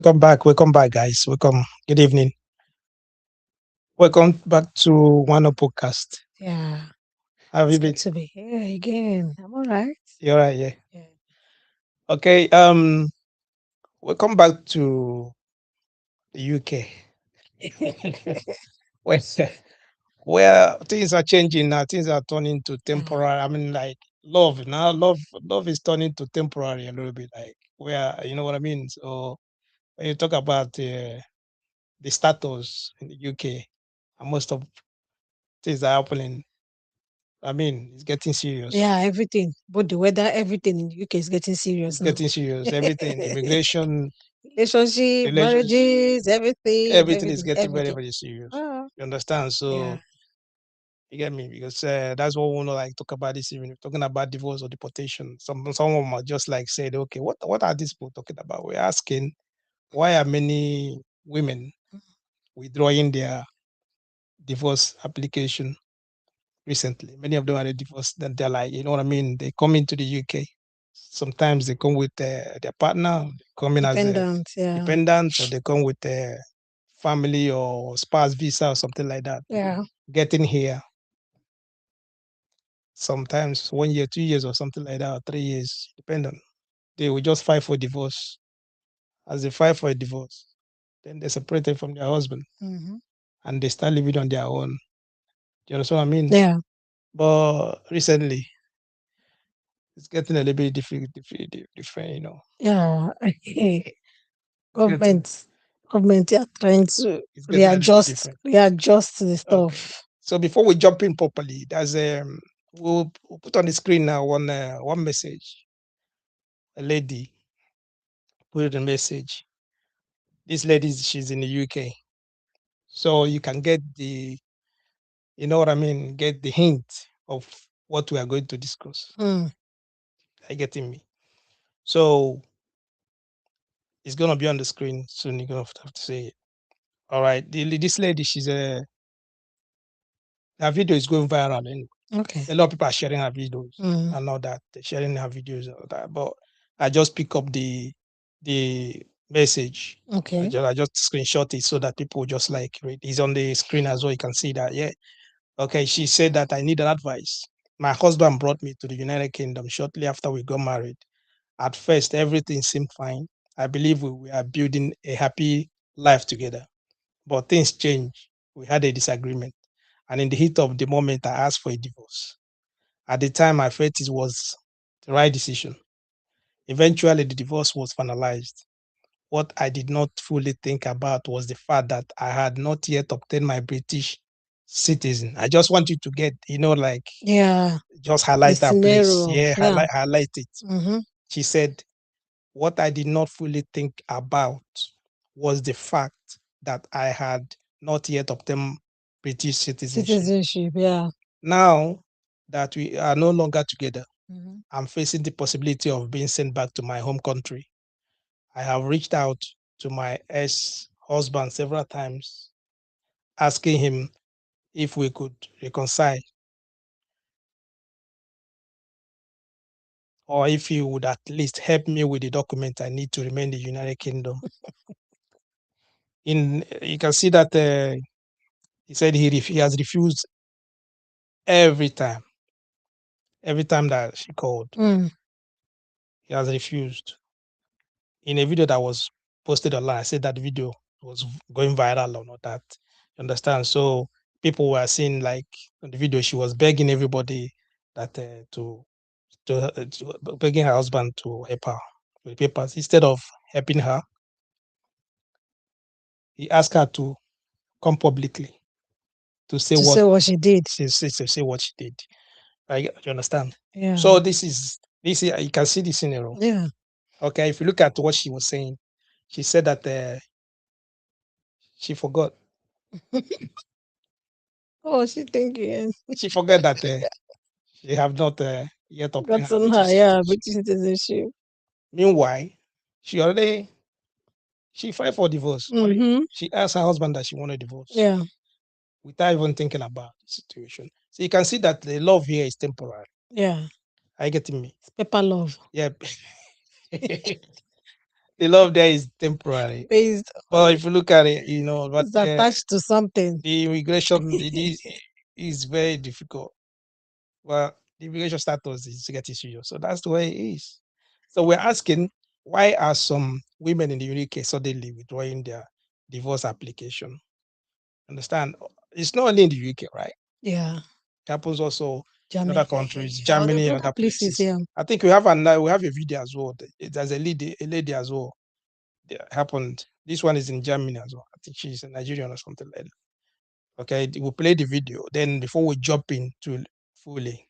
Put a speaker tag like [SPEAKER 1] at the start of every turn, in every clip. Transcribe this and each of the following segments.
[SPEAKER 1] Welcome back, guys. Welcome. Good evening. Welcome back to One Up Podcast.
[SPEAKER 2] Yeah,
[SPEAKER 1] How have
[SPEAKER 2] it's
[SPEAKER 1] you
[SPEAKER 2] good
[SPEAKER 1] been?
[SPEAKER 2] to be here again. I'm all right.
[SPEAKER 1] You're right, yeah.
[SPEAKER 2] Yeah.
[SPEAKER 1] Okay. Welcome back to the UK. where, where things are changing now. Things are turning to
[SPEAKER 2] Yeah.
[SPEAKER 1] temporary. I mean, like love now. Love is turning to temporary a little bit. Like where you know what I mean. So when you talk about the status in the UK, and most of things are happening. I mean, it's getting serious.
[SPEAKER 2] Yeah, everything. Both the weather, everything in the UK is getting
[SPEAKER 1] It's
[SPEAKER 2] serious now.
[SPEAKER 1] getting serious. Everything, immigration,
[SPEAKER 2] Relationship,
[SPEAKER 1] relation,
[SPEAKER 2] marriages,
[SPEAKER 1] everything is getting very,
[SPEAKER 2] everything.
[SPEAKER 1] very serious.
[SPEAKER 2] Oh,
[SPEAKER 1] You understand?
[SPEAKER 2] yeah.
[SPEAKER 1] So you get me because that's what we want to like talk about this evening. Talking about divorce or deportation. Some of them are just like said, okay, what are these people talking about? We're asking why are many women withdrawing their divorce application recently? Many of them are divorced. Then they're like, you know what I mean? They come into the UK. Sometimes they come with their partner, they come in as a
[SPEAKER 2] Dependent. Yeah.
[SPEAKER 1] dependent, or they come with a family or spouse visa or something like that.
[SPEAKER 2] Yeah.
[SPEAKER 1] Getting here, sometimes 1 year, 2 years, or something like that, or 3 years, depending. They will just file for divorce. As they file for a divorce, then they're separated from their husband
[SPEAKER 2] Mm-hmm.
[SPEAKER 1] and they start living on their own. Do you understand what I mean?
[SPEAKER 2] Yeah.
[SPEAKER 1] But recently, it's getting a little bit different, you know.
[SPEAKER 2] Yeah.
[SPEAKER 1] It's getting
[SPEAKER 2] government, government, are trying to
[SPEAKER 1] it's getting a little bit different.
[SPEAKER 2] readjust the
[SPEAKER 1] Okay.
[SPEAKER 2] stuff.
[SPEAKER 1] So before we jump in properly, there's we'll put on the screen now one message. A lady put a message. This lady she's in the UK, so you can get you know what I mean, get the hint of what we are going to discuss.
[SPEAKER 2] Mm.
[SPEAKER 1] Are you getting me? So it's gonna be on the screen soon. You're gonna have to say it. All right. This lady, her video is going viral. And
[SPEAKER 2] Okay.
[SPEAKER 1] a lot of people are sharing her videos
[SPEAKER 2] Mm.
[SPEAKER 1] and all that. They're sharing her videos and all that. But I just pick up the message.
[SPEAKER 2] Okay.
[SPEAKER 1] I just screenshot it so that people just like read. It's on the screen as well. You can see that. Yeah. Okay. She said that I need an advice. My husband brought me to the United Kingdom shortly after we got married. At first, everything seemed fine. I believe we are building a happy life together. But things changed. We had a disagreement. And in the heat of the moment, I asked for a divorce. At the time, I felt it was the right decision. Eventually, the divorce was finalized. What I did not fully think about was the fact that I had not yet obtained my British citizen. I just want you to get, like,
[SPEAKER 2] Yeah.
[SPEAKER 1] just
[SPEAKER 2] The
[SPEAKER 1] highlight that place.
[SPEAKER 2] scenario.
[SPEAKER 1] Yeah,
[SPEAKER 2] Yeah.
[SPEAKER 1] highlight it.
[SPEAKER 2] Mm-hmm.
[SPEAKER 1] She said, what I did not fully think about was the fact that I had not yet obtained British citizenship.
[SPEAKER 2] Citizenship. Yeah.
[SPEAKER 1] Now that we are no longer together,
[SPEAKER 2] Mm-hmm.
[SPEAKER 1] I'm facing the possibility of being sent back to my home country. I have reached out to my ex husband several times, asking him if we could reconcile or if he would at least help me with the document I need to remain in the United Kingdom. In You can see that he said he has refused every time. Every time that she called,
[SPEAKER 2] Mm.
[SPEAKER 1] he has refused. In a video that was posted online, I said that video was going viral or not that. You understand? So people were seeing like on the video, she was begging everybody that to begging her husband to help her with papers. Instead of helping her, he asked her to come publicly to say
[SPEAKER 2] To
[SPEAKER 1] what
[SPEAKER 2] say what she did.
[SPEAKER 1] to say what she did. You understand?
[SPEAKER 2] Yeah.
[SPEAKER 1] So this is you can see the scenario.
[SPEAKER 2] Yeah.
[SPEAKER 1] Okay, if you look at what she was saying, she said that she forgot.
[SPEAKER 2] Oh, she thinking
[SPEAKER 1] She forgot that she have not yet obtained her
[SPEAKER 2] gotten her,
[SPEAKER 1] British
[SPEAKER 2] yeah,
[SPEAKER 1] citizenship.
[SPEAKER 2] British citizenship.
[SPEAKER 1] Meanwhile, she she filed for divorce.
[SPEAKER 2] Mm-hmm.
[SPEAKER 1] She asked her husband that she wanted divorce
[SPEAKER 2] Yeah.
[SPEAKER 1] without even thinking about the situation. So you can see that the love here is temporary.
[SPEAKER 2] Yeah.
[SPEAKER 1] Are you getting me?
[SPEAKER 2] It's paper love.
[SPEAKER 1] Yeah. It's The love there is temporary.
[SPEAKER 2] Based on
[SPEAKER 1] But if you look at it, but
[SPEAKER 2] it's attached to something.
[SPEAKER 1] the immigration is very difficult. Well, the immigration status is to get issue. So that's the way it is. So we're asking, why are some women in the UK suddenly withdrawing their divorce application? Understand? It's not only in the UK, right?
[SPEAKER 2] Yeah.
[SPEAKER 1] It happens also in other
[SPEAKER 2] Germany.
[SPEAKER 1] countries,
[SPEAKER 2] Or
[SPEAKER 1] Germany and
[SPEAKER 2] other
[SPEAKER 1] other
[SPEAKER 2] places,
[SPEAKER 1] places.
[SPEAKER 2] yeah.
[SPEAKER 1] I think we have a video as well. There's a lady as well. That happened. This one is in Germany as well. I think she's a Nigerian or something like that. Okay, we'll play the video. Then before we jump into fully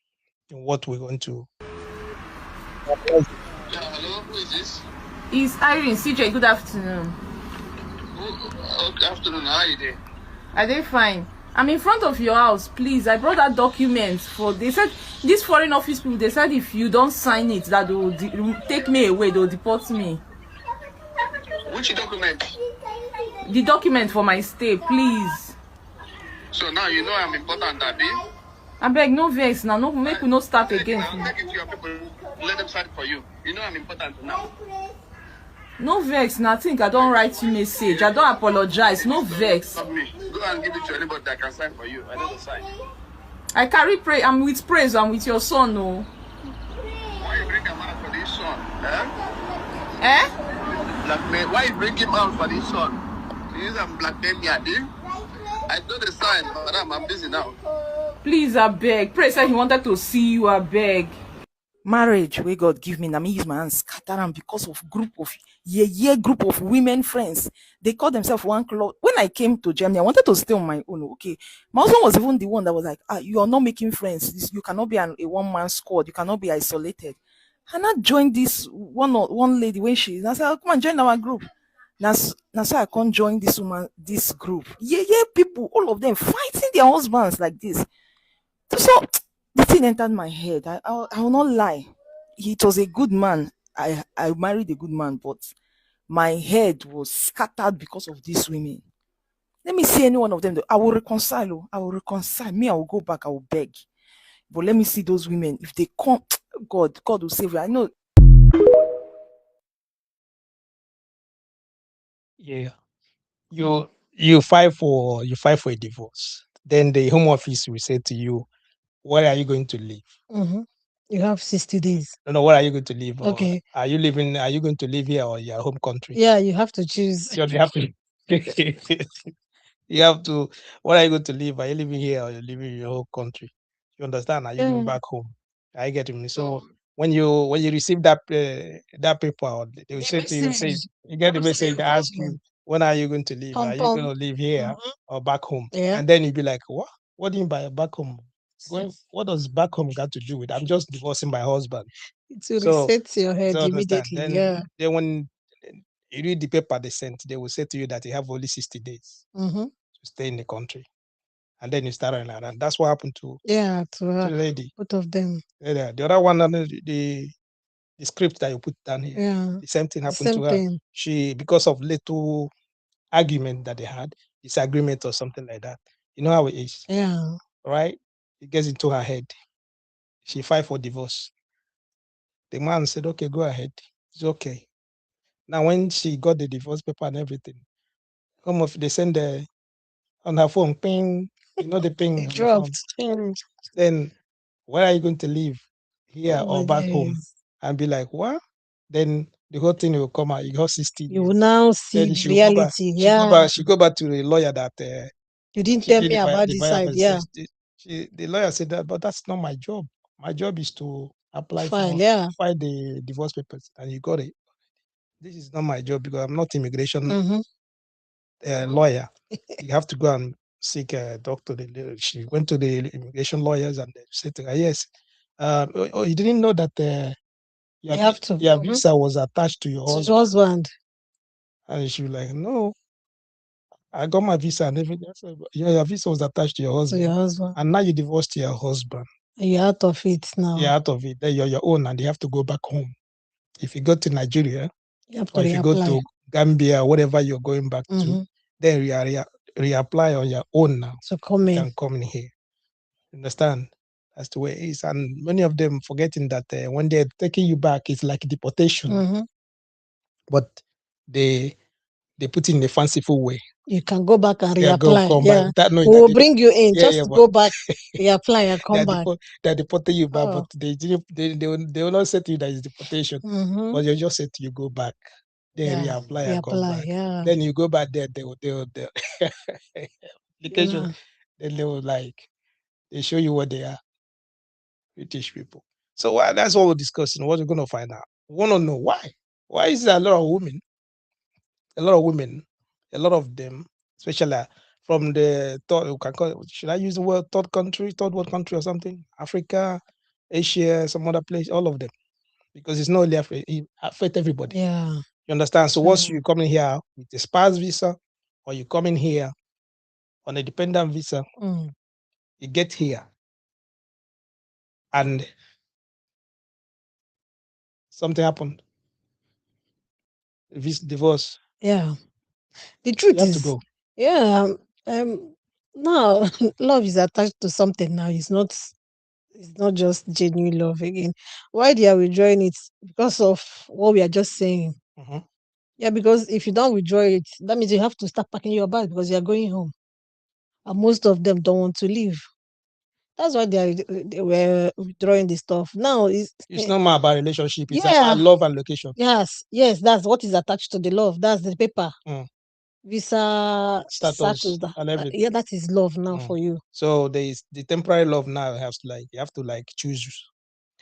[SPEAKER 1] in what we're going to.
[SPEAKER 3] Yeah, hello, who is this?
[SPEAKER 4] It's Irene. CJ, good afternoon.
[SPEAKER 3] Good afternoon, how are you doing?
[SPEAKER 4] Are they fine? I'm in front of your house, please. I brought that document for. They said these foreign office people. They said if you don't sign it, that they will take me away. They'll deport me.
[SPEAKER 3] Which document?
[SPEAKER 4] The document for my stay, please.
[SPEAKER 3] So now you know I'm important, Abby.
[SPEAKER 4] I beg, no vex now. No, make we no start again.
[SPEAKER 3] I'll take it to your people. Let them sign for you. You know I'm important now.
[SPEAKER 4] No vex now. I think I don't write you message. I don't apologize. No vex.
[SPEAKER 3] Stop me. Go and give it to anybody that can sign for you. I don't sign.
[SPEAKER 4] I carry pray. I'm with praise. I'm with your son, no.
[SPEAKER 3] Why you bring him out for this son?
[SPEAKER 4] Eh?
[SPEAKER 3] Why you bring him out for this son? You use them blackmail me, Abby. I know the sign, but I'm busy now.
[SPEAKER 4] Please, I beg. Praise said he wanted to see you. I beg.
[SPEAKER 5] Marriage wey God give me, na me use my hand scatter am because of group of women friends. They call themselves one club. When I came to Germany, I wanted to stay on my own. Okay, my husband was even the one that was like, you are not making friends. You cannot be a one-man squad. You cannot be isolated. And I joined this one lady when and I said, come and join our group. Now so I can't join this woman, this group. People, all of them fighting their husbands like this. So the thing entered my head. I will not lie. He was a good man. I married a good man, but my head was scattered because of these women. Let me see any one of them. I will reconcile. I will reconcile. Me, I will go back. I will beg. But let me see those women. If they come, God will save you. I know.
[SPEAKER 1] Yeah, you file for a divorce. Then the home office will say to you, where are you going to live?
[SPEAKER 2] Mm-hmm. You have 60 days.
[SPEAKER 1] No, where are you going to live?
[SPEAKER 2] Okay.
[SPEAKER 1] Are you going to live here or your home country?
[SPEAKER 2] Yeah, you have to choose.
[SPEAKER 1] So you have to you have to, where are you going to live? Are you living here or you're living in your home country? You understand? Are you going back home? I get me. So when you receive that paper, or they will say to you, you get the message, they ask you, when are you going to live? Are you going to live here or back home?
[SPEAKER 2] Yeah.
[SPEAKER 1] And then you'll be like, what? What do you mean by back home? What does back home got to do with? I'm just divorcing my husband.
[SPEAKER 2] It will reset your head
[SPEAKER 1] So understand.
[SPEAKER 2] immediately.
[SPEAKER 1] Then when you read the paper they sent, they will say to you that you have only 60 days
[SPEAKER 2] Mm-hmm.
[SPEAKER 1] to stay in the country. And then you start running around. That's what happened to
[SPEAKER 2] Yeah,
[SPEAKER 1] the lady.
[SPEAKER 2] both of them.
[SPEAKER 1] Yeah, the other one, the script that you put down here,
[SPEAKER 2] Yeah.
[SPEAKER 1] the same thing
[SPEAKER 2] The
[SPEAKER 1] happened
[SPEAKER 2] same
[SPEAKER 1] to her.
[SPEAKER 2] thing.
[SPEAKER 1] She, because of little argument that they had, disagreement or something like that. You know how it is,
[SPEAKER 2] Yeah.
[SPEAKER 1] right? It gets into her head. She filed for divorce. The man said, okay, go ahead. It's okay. Now, when she got the divorce paper and everything, home of they send the on her phone, ping, the ping
[SPEAKER 2] It
[SPEAKER 1] on the phone,
[SPEAKER 2] dropped.
[SPEAKER 1] ping. Then, where are you going to live, here
[SPEAKER 2] Oh
[SPEAKER 1] or
[SPEAKER 2] my
[SPEAKER 1] back home?
[SPEAKER 2] days.
[SPEAKER 1] And be like, what? Then the whole thing will come out. You got 60
[SPEAKER 2] You will
[SPEAKER 1] days.
[SPEAKER 2] now see
[SPEAKER 1] Then
[SPEAKER 2] the
[SPEAKER 1] she will go back.
[SPEAKER 2] reality.
[SPEAKER 1] She go
[SPEAKER 2] Yeah.
[SPEAKER 1] back. She go back to the lawyer that
[SPEAKER 2] You didn't
[SPEAKER 1] she
[SPEAKER 2] tell
[SPEAKER 1] did
[SPEAKER 2] me about
[SPEAKER 1] the
[SPEAKER 2] this side.
[SPEAKER 1] violence.
[SPEAKER 2] Yeah.
[SPEAKER 1] The lawyer said that, but that's not my job. My job is to apply
[SPEAKER 2] File.
[SPEAKER 1] for
[SPEAKER 2] Yeah.
[SPEAKER 1] file the divorce papers, and you got it. This is not my job because I'm not immigration
[SPEAKER 2] Mm-hmm.
[SPEAKER 1] lawyer. You have to go and seek a doctor. She went to the immigration lawyers and they said to her, yes, you didn't know that
[SPEAKER 2] You have to.
[SPEAKER 1] your visa was attached to your
[SPEAKER 2] To
[SPEAKER 1] husband.
[SPEAKER 2] your husband.
[SPEAKER 1] And she was like, no, I got my visa and everything. I said, your visa was attached to your
[SPEAKER 2] To
[SPEAKER 1] husband.
[SPEAKER 2] your husband.
[SPEAKER 1] And now you divorced your husband.
[SPEAKER 2] And you're out of it now.
[SPEAKER 1] You're out of it. Then you're your own and you have to go back home. If you go to Nigeria,
[SPEAKER 2] You have to
[SPEAKER 1] or if you go
[SPEAKER 2] reapply.
[SPEAKER 1] to Gambia, whatever you're going back to, then you reapply on your own now.
[SPEAKER 2] So come
[SPEAKER 1] You
[SPEAKER 2] in.
[SPEAKER 1] can come in here. Understand? That's the way it is. And many of them forgetting that when they're taking you back, it's like deportation.
[SPEAKER 2] Mm-hmm.
[SPEAKER 1] But they put it in a fanciful way.
[SPEAKER 2] You can go back and
[SPEAKER 1] Yeah, go
[SPEAKER 2] reapply.
[SPEAKER 1] come
[SPEAKER 2] Yeah.
[SPEAKER 1] back without knowing
[SPEAKER 2] We
[SPEAKER 1] that
[SPEAKER 2] will bring you in.
[SPEAKER 1] yeah,
[SPEAKER 2] Just
[SPEAKER 1] but
[SPEAKER 2] go back, reapply, and come back.
[SPEAKER 1] they're deporting you back,
[SPEAKER 2] Oh.
[SPEAKER 1] but they will not say to you that it's deportation,
[SPEAKER 2] Mm-hmm.
[SPEAKER 1] but you just say to you go back, then
[SPEAKER 2] Yeah.
[SPEAKER 1] reapply and come
[SPEAKER 2] Reapply.
[SPEAKER 1] back.
[SPEAKER 2] Yeah.
[SPEAKER 1] Then you go back there, they will application,
[SPEAKER 2] Yeah.
[SPEAKER 1] then they will like they show you what they are, British people. So that's what we're discussing. What we're gonna find out. We want to know why. Why is there a lot of women, a lot of them, especially from the third, we can call it, should I use the word third world country or something? Africa, Asia, some other place, all of them. Because it's not only Africa, it affects everybody.
[SPEAKER 2] Yeah.
[SPEAKER 1] You understand? So once
[SPEAKER 2] True.
[SPEAKER 1] you come in here with a spouse visa, or you come in here on a dependent visa, you get here and something happened. Divorce.
[SPEAKER 2] Yeah. The truth
[SPEAKER 1] You have to
[SPEAKER 2] is,
[SPEAKER 1] go.
[SPEAKER 2] yeah. Now love is attached to something. Now it's not just genuine love again. Why they are withdrawing it? Because of what we are just saying.
[SPEAKER 1] Mhm.
[SPEAKER 2] Yeah, because if you don't withdraw it, that means you have to start packing your bag because you are going home. And most of them don't want to leave. That's why they were withdrawing the stuff. Now
[SPEAKER 1] It's not more about relationship, it's
[SPEAKER 2] yeah,
[SPEAKER 1] about love and location.
[SPEAKER 2] yes, that's what is attached to the love. That's the paper.
[SPEAKER 1] Mm.
[SPEAKER 2] Visa
[SPEAKER 1] Status and everything.
[SPEAKER 2] yeah, that is love now
[SPEAKER 1] Mm.
[SPEAKER 2] for you.
[SPEAKER 1] So there is the temporary love now has to like you have to like choose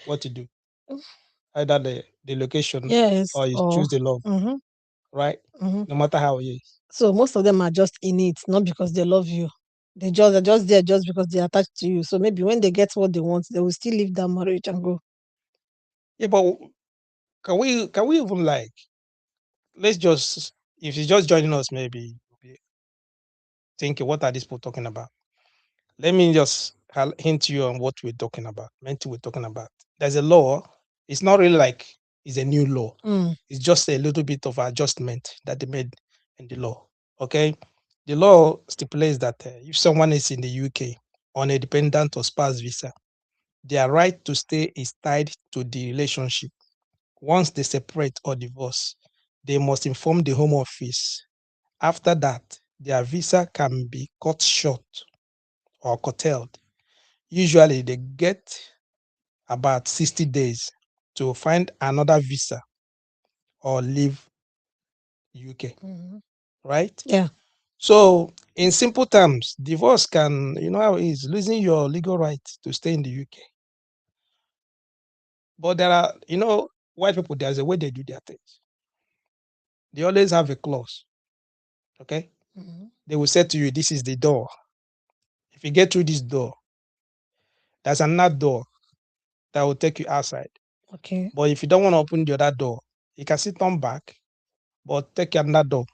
[SPEAKER 1] what to do. Either the location
[SPEAKER 2] Yes,
[SPEAKER 1] or you
[SPEAKER 2] or
[SPEAKER 1] choose the love, right? No matter how it is.
[SPEAKER 2] so most of them are just in it, not because they love you. They're just there just because they're attached to you. So maybe when they get what they want, they will still leave that marriage and go.
[SPEAKER 1] Yeah, but can we even like let's just if you're just joining us, maybe you'll be thinking what are these people talking about? Let me just hint you on what we're talking about. We're talking about. There's a law. It's not really like it's a new law. It's just a little bit of adjustment that they made in the law. Okay, the law stipulates that if someone is in the UK on a dependent or spouse visa, their right to stay is tied to the relationship. Once they separate or divorce, they must inform the Home Office. After that, their visa can be cut short or curtailed. Usually, they get about 60 days to find another visa or leave UK, right?
[SPEAKER 2] Yeah.
[SPEAKER 1] So, in simple terms, divorce can, you know how it is, losing your legal right to stay in the UK. But there are, white people, there's a way they do their things. They always have a clause, okay? They will say to you, this is the door. If you get through this door, there's another door that will take you outside.
[SPEAKER 2] Okay.
[SPEAKER 1] But if you don't want to open the other door, you can still turn back, but take another door.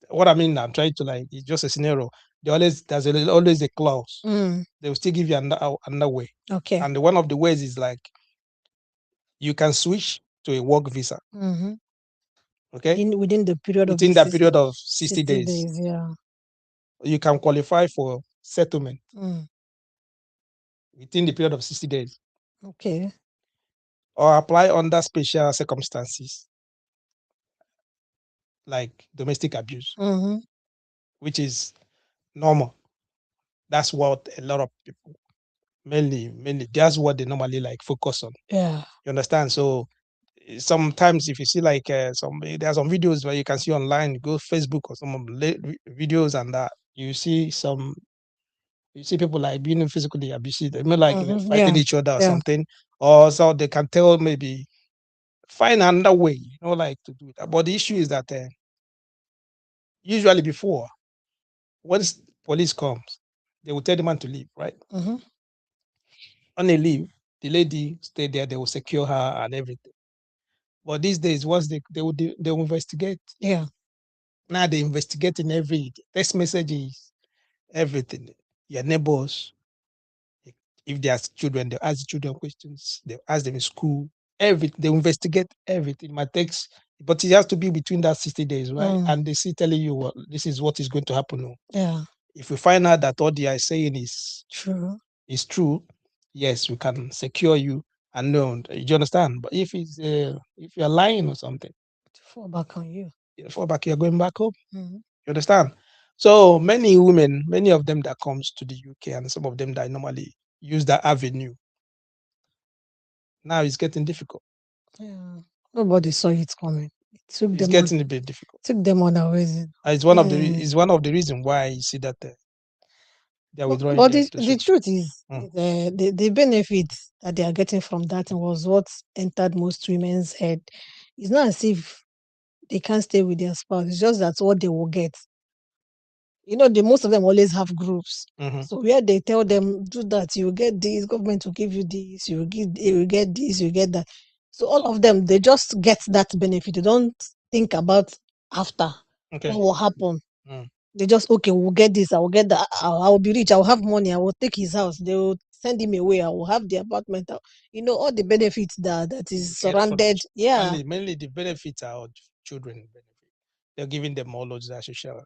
[SPEAKER 1] What I mean, I'm trying to like, it's just a scenario. Always a clause. They will still give you another way.
[SPEAKER 2] Okay.
[SPEAKER 1] And one of the ways is like, you can switch to a work visa. Okay.
[SPEAKER 2] Within the period
[SPEAKER 1] Within
[SPEAKER 2] of
[SPEAKER 1] that period of 60 days,
[SPEAKER 2] yeah.
[SPEAKER 1] you can qualify for settlement within the period of 60 days.
[SPEAKER 2] Okay.
[SPEAKER 1] Or apply under special circumstances like domestic abuse, which is normal. That's what a lot of people mainly that's what they normally like focus on.
[SPEAKER 2] Yeah.
[SPEAKER 1] You understand? So sometimes if you see like there are some videos where you can see online, go Facebook or some of the videos and that you see people like being physically abusive, like fighting each other or something, or so they can tell maybe find another way, like to do that. But the issue is that usually before, once police comes, they will tell the man to leave, right? On a leave, the lady stay there, they will secure her and everything. But these days, once they will investigate.
[SPEAKER 2] Yeah.
[SPEAKER 1] Now they investigate in every text messages, everything. Your neighbors, if they ask children, they ask children questions. They ask them in school. Everything they investigate everything. My text, but it has to be between that 60 days, right? And they see telling you what this is what is going to happen. No.
[SPEAKER 2] Yeah.
[SPEAKER 1] If we find out that what they are saying is
[SPEAKER 2] true,
[SPEAKER 1] yes, we can secure you and know. Do you understand? But if you're lying or something,
[SPEAKER 2] to fall back on you.
[SPEAKER 1] You fall back, you're going back home.
[SPEAKER 2] Mhm.
[SPEAKER 1] You understand? So many women, many of them that comes to the UK, and some of them that normally use that avenue, now it's getting difficult.
[SPEAKER 2] Yeah. Nobody saw it coming. It
[SPEAKER 1] It's getting a bit difficult.
[SPEAKER 2] took them unawares.
[SPEAKER 1] It's one of the
[SPEAKER 2] Yeah.
[SPEAKER 1] it's one of the reasons why you see that they're withdrawing
[SPEAKER 2] But
[SPEAKER 1] their
[SPEAKER 2] the
[SPEAKER 1] application.
[SPEAKER 2] truth is,
[SPEAKER 1] Mm.
[SPEAKER 2] the benefits that they are getting from that was what entered most women's head. It's not as if they can't stay with their spouse. It's just that's what they will get. The most of them always have groups.
[SPEAKER 1] Mhm.
[SPEAKER 2] So where they tell them do that, you get this, government will give you this, you get this, you get that. So all of them, they just get that benefit. They don't think about after
[SPEAKER 1] Okay.
[SPEAKER 2] what will happen.
[SPEAKER 1] Mm.
[SPEAKER 2] They just, okay, we'll get this, I will get that, I will be rich, I will have money, I will take his house, they will send him away, I will have the apartment. All the benefits that is
[SPEAKER 1] Get for
[SPEAKER 2] surrounded. Yeah.
[SPEAKER 1] mainly the benefits are of children benefit. They're giving them all those social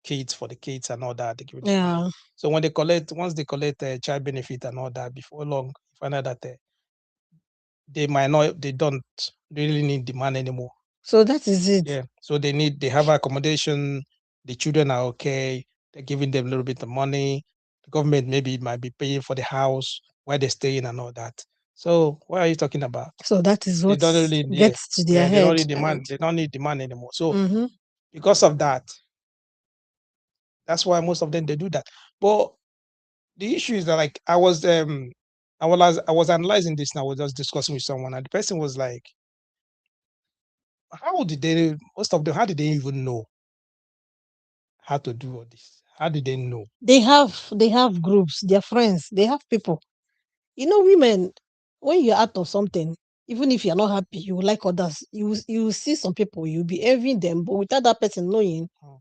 [SPEAKER 1] kids for the kids and all that. They're giving them money.
[SPEAKER 2] Yeah.
[SPEAKER 1] So once they collect child benefit and all that, before long, you find out that they don't really need the man anymore.
[SPEAKER 2] So that is it.
[SPEAKER 1] Yeah. So they have accommodation. The children are okay. They're giving them a little bit of money. The government maybe might be paying for the house where they're staying and all that. So what are you talking about?
[SPEAKER 2] So that is
[SPEAKER 1] They
[SPEAKER 2] what
[SPEAKER 1] don't really
[SPEAKER 2] gets to their
[SPEAKER 1] they don't
[SPEAKER 2] head.
[SPEAKER 1] need demand. They don't need demand anymore. So
[SPEAKER 2] Mm-hmm.
[SPEAKER 1] because of that, that's why most of them they do that. But the issue is that like I was analyzing this and I was just discussing with someone, and the person was like, how did they most of them how did they even know how to do all this? How did they know?
[SPEAKER 2] They have groups, their friends, they have people. Women, when you're out of something, even if you're not happy, you will like others. You will see some people, you'll be envying them, but without that person knowing
[SPEAKER 1] Mm.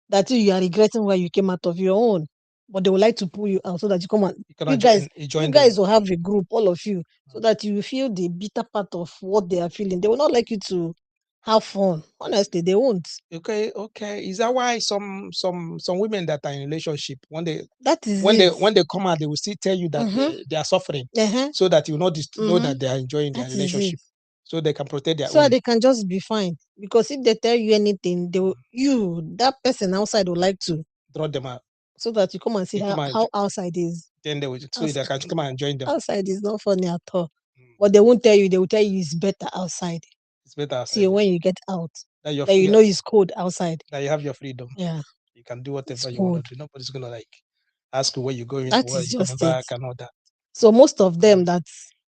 [SPEAKER 2] that you are regretting why you came out of your own. But they would like to pull you out so that you come and
[SPEAKER 1] You
[SPEAKER 2] you
[SPEAKER 1] cannot
[SPEAKER 2] guys,
[SPEAKER 1] you
[SPEAKER 2] you
[SPEAKER 1] join them.
[SPEAKER 2] guys will have a group, all of you, so that you feel the bitter part of what they are feeling. They will not like you to have fun. Honestly, they won't.
[SPEAKER 1] Okay. Is that why some women that are in relationship
[SPEAKER 2] That is it.
[SPEAKER 1] when they come out, they will still tell you that
[SPEAKER 2] Mm-hmm.
[SPEAKER 1] they are suffering,
[SPEAKER 2] Uh-huh.
[SPEAKER 1] so that you know know
[SPEAKER 2] Mm-hmm.
[SPEAKER 1] that they are enjoying their
[SPEAKER 2] That is it.
[SPEAKER 1] relationship, so they can protect their
[SPEAKER 2] So
[SPEAKER 1] own.
[SPEAKER 2] they can just be fine. Because if they tell you anything, that person outside will like to,
[SPEAKER 1] Draw them out.
[SPEAKER 2] so that you come and see
[SPEAKER 1] You come
[SPEAKER 2] how outside is.
[SPEAKER 1] then they will so they can come and join them.
[SPEAKER 2] Outside is not funny at all.
[SPEAKER 1] Mm.
[SPEAKER 2] But they won't tell you, they will tell you it's better outside.
[SPEAKER 1] It's better
[SPEAKER 2] See,
[SPEAKER 1] outside
[SPEAKER 2] when you get out,
[SPEAKER 1] that you're
[SPEAKER 2] that you
[SPEAKER 1] free,
[SPEAKER 2] know it's cold outside.
[SPEAKER 1] that you have your freedom.
[SPEAKER 2] Yeah,
[SPEAKER 1] You can do
[SPEAKER 2] it's
[SPEAKER 1] whatever you want to
[SPEAKER 2] cold.
[SPEAKER 1] do. Nobody's gonna like ask you where you're going to,
[SPEAKER 2] That
[SPEAKER 1] where
[SPEAKER 2] is
[SPEAKER 1] you're coming
[SPEAKER 2] just it.
[SPEAKER 1] back, and all that.
[SPEAKER 2] So most of them that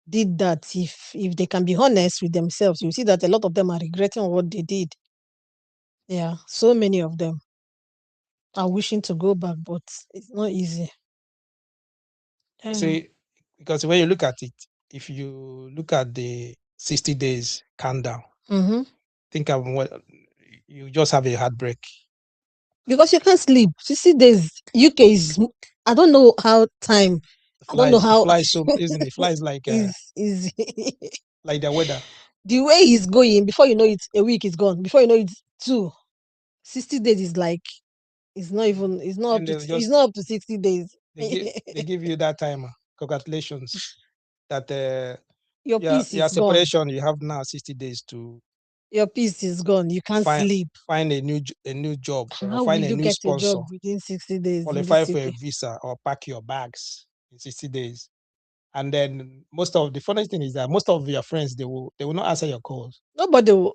[SPEAKER 2] did that, if they can be honest with themselves, you see that a lot of them are regretting what they did. Yeah, so many of them are wishing to go back, but it's not easy. Yeah.
[SPEAKER 1] See, because when you look at it, if you look at the 60 days countdown,
[SPEAKER 2] Mm-hmm.
[SPEAKER 1] think of what you just have a heartbreak.
[SPEAKER 2] Because you can't sleep. 60 days. UK is, I don't know how time, I don't know
[SPEAKER 1] It
[SPEAKER 2] how
[SPEAKER 1] flies so isn't it? It flies
[SPEAKER 2] is
[SPEAKER 1] like the weather.
[SPEAKER 2] the way he's going, before you know it, a week is gone. Before you know it, 60 days is like, it's not even,
[SPEAKER 1] And they
[SPEAKER 2] it's
[SPEAKER 1] just
[SPEAKER 2] not up to 60 days.
[SPEAKER 1] they give you that time. Congratulations. That
[SPEAKER 2] Your peace
[SPEAKER 1] your
[SPEAKER 2] is gone.
[SPEAKER 1] separation, you have now 60 days to
[SPEAKER 2] Your peace is gone. You can't sleep.
[SPEAKER 1] find a new job, or
[SPEAKER 2] How will
[SPEAKER 1] find a
[SPEAKER 2] you
[SPEAKER 1] new
[SPEAKER 2] get a
[SPEAKER 1] sponsor,
[SPEAKER 2] job within 60 days in this
[SPEAKER 1] qualify for a
[SPEAKER 2] city?
[SPEAKER 1] visa, or pack your bags in 60 days. And then most of the funny thing is that most of your friends they will not answer your calls.
[SPEAKER 2] Nobody will,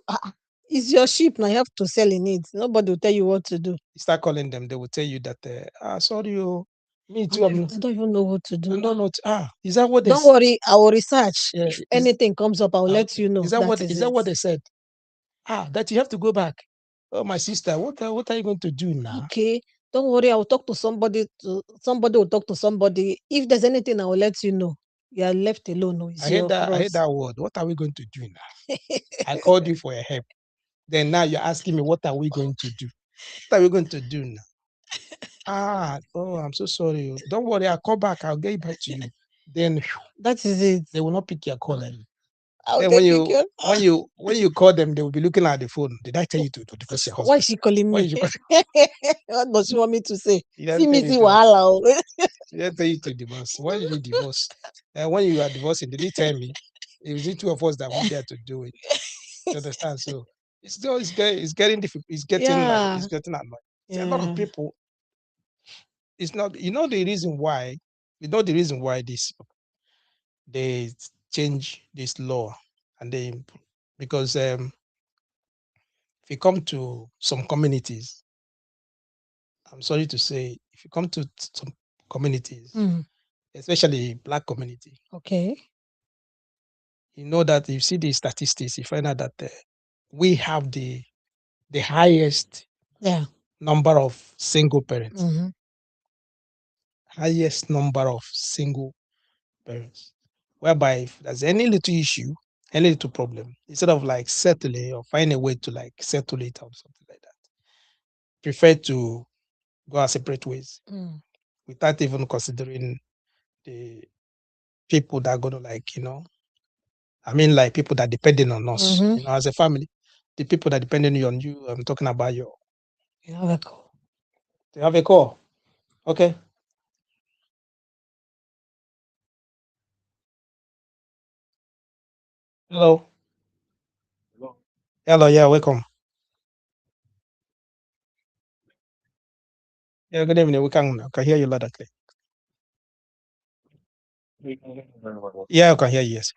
[SPEAKER 2] it's your ship now. You have to sell in it. Nobody will tell you what to do.
[SPEAKER 1] You start calling them, they will tell you that sorry, me
[SPEAKER 2] I
[SPEAKER 1] too.
[SPEAKER 2] I don't even know what to do.
[SPEAKER 1] No, no, is that what
[SPEAKER 2] Don't worry, I will research.
[SPEAKER 1] yeah,
[SPEAKER 2] If anything comes up, I will let you know.
[SPEAKER 1] is that
[SPEAKER 2] That is
[SPEAKER 1] that
[SPEAKER 2] it.
[SPEAKER 1] what they said? That you have to go back. Oh, my sister, what are you going to do now?
[SPEAKER 2] Okay, don't worry, I will talk to somebody. Somebody will talk to somebody. If there's anything, I will let you know. You are left alone. No, it's your
[SPEAKER 1] I hate
[SPEAKER 2] cross.
[SPEAKER 1] that word. What are we going to do now? I called you for your help. Then now you're asking me, what are we going to do? What are we going to do now? Oh, I'm so sorry. Don't worry, I'll call back. I'll get back to you. Then
[SPEAKER 2] That is it.
[SPEAKER 1] they will not pick your call anymore.
[SPEAKER 2] I'll
[SPEAKER 1] Then
[SPEAKER 2] get pick you.
[SPEAKER 1] when you call them, they will be looking at the phone. Did I tell you to divorce your
[SPEAKER 2] Why
[SPEAKER 1] husband?
[SPEAKER 2] is she calling
[SPEAKER 1] Why
[SPEAKER 2] me?
[SPEAKER 1] is you calling?
[SPEAKER 2] What does she want me to say?
[SPEAKER 1] He
[SPEAKER 2] See
[SPEAKER 1] didn't
[SPEAKER 2] me
[SPEAKER 1] tell you
[SPEAKER 2] see
[SPEAKER 1] to.
[SPEAKER 2] wahala. Oh.
[SPEAKER 1] He didn't tell you to divorce. Why did you divorce? When you are divorcing, did he tell me? It was the two of us that went there to do it. You understand? So It's still it's getting difficult. It's getting like
[SPEAKER 2] Yeah.
[SPEAKER 1] it's getting annoying. See, a lot of
[SPEAKER 2] Yeah.
[SPEAKER 1] people. It's not. You know the reason why. You know the reason why this they change this law and because if you come to some communities, I'm sorry to say, if you come to some communities,
[SPEAKER 2] Mm.
[SPEAKER 1] especially black community,
[SPEAKER 2] Okay.
[SPEAKER 1] you know that you see the statistics, you find out that we have the highest
[SPEAKER 2] Yeah.
[SPEAKER 1] number of single parents,
[SPEAKER 2] Mm-hmm.
[SPEAKER 1] highest number of single parents, whereby if there's any little issue, any little problem, instead of like settling or find a way to like settle it or something like that, prefer to go our separate ways
[SPEAKER 2] Mm.
[SPEAKER 1] without even considering the people that are going to like, I mean, like people that depending on us,
[SPEAKER 2] Mm-hmm.
[SPEAKER 1] as a family, the people that depending on you. I'm talking about your.
[SPEAKER 2] You have a call.
[SPEAKER 1] They have a call. Okay. Hello. Hello. Yeah. Welcome. Yeah. Good evening. We can hear you loud and clear. Yeah. I can hear you. Yes.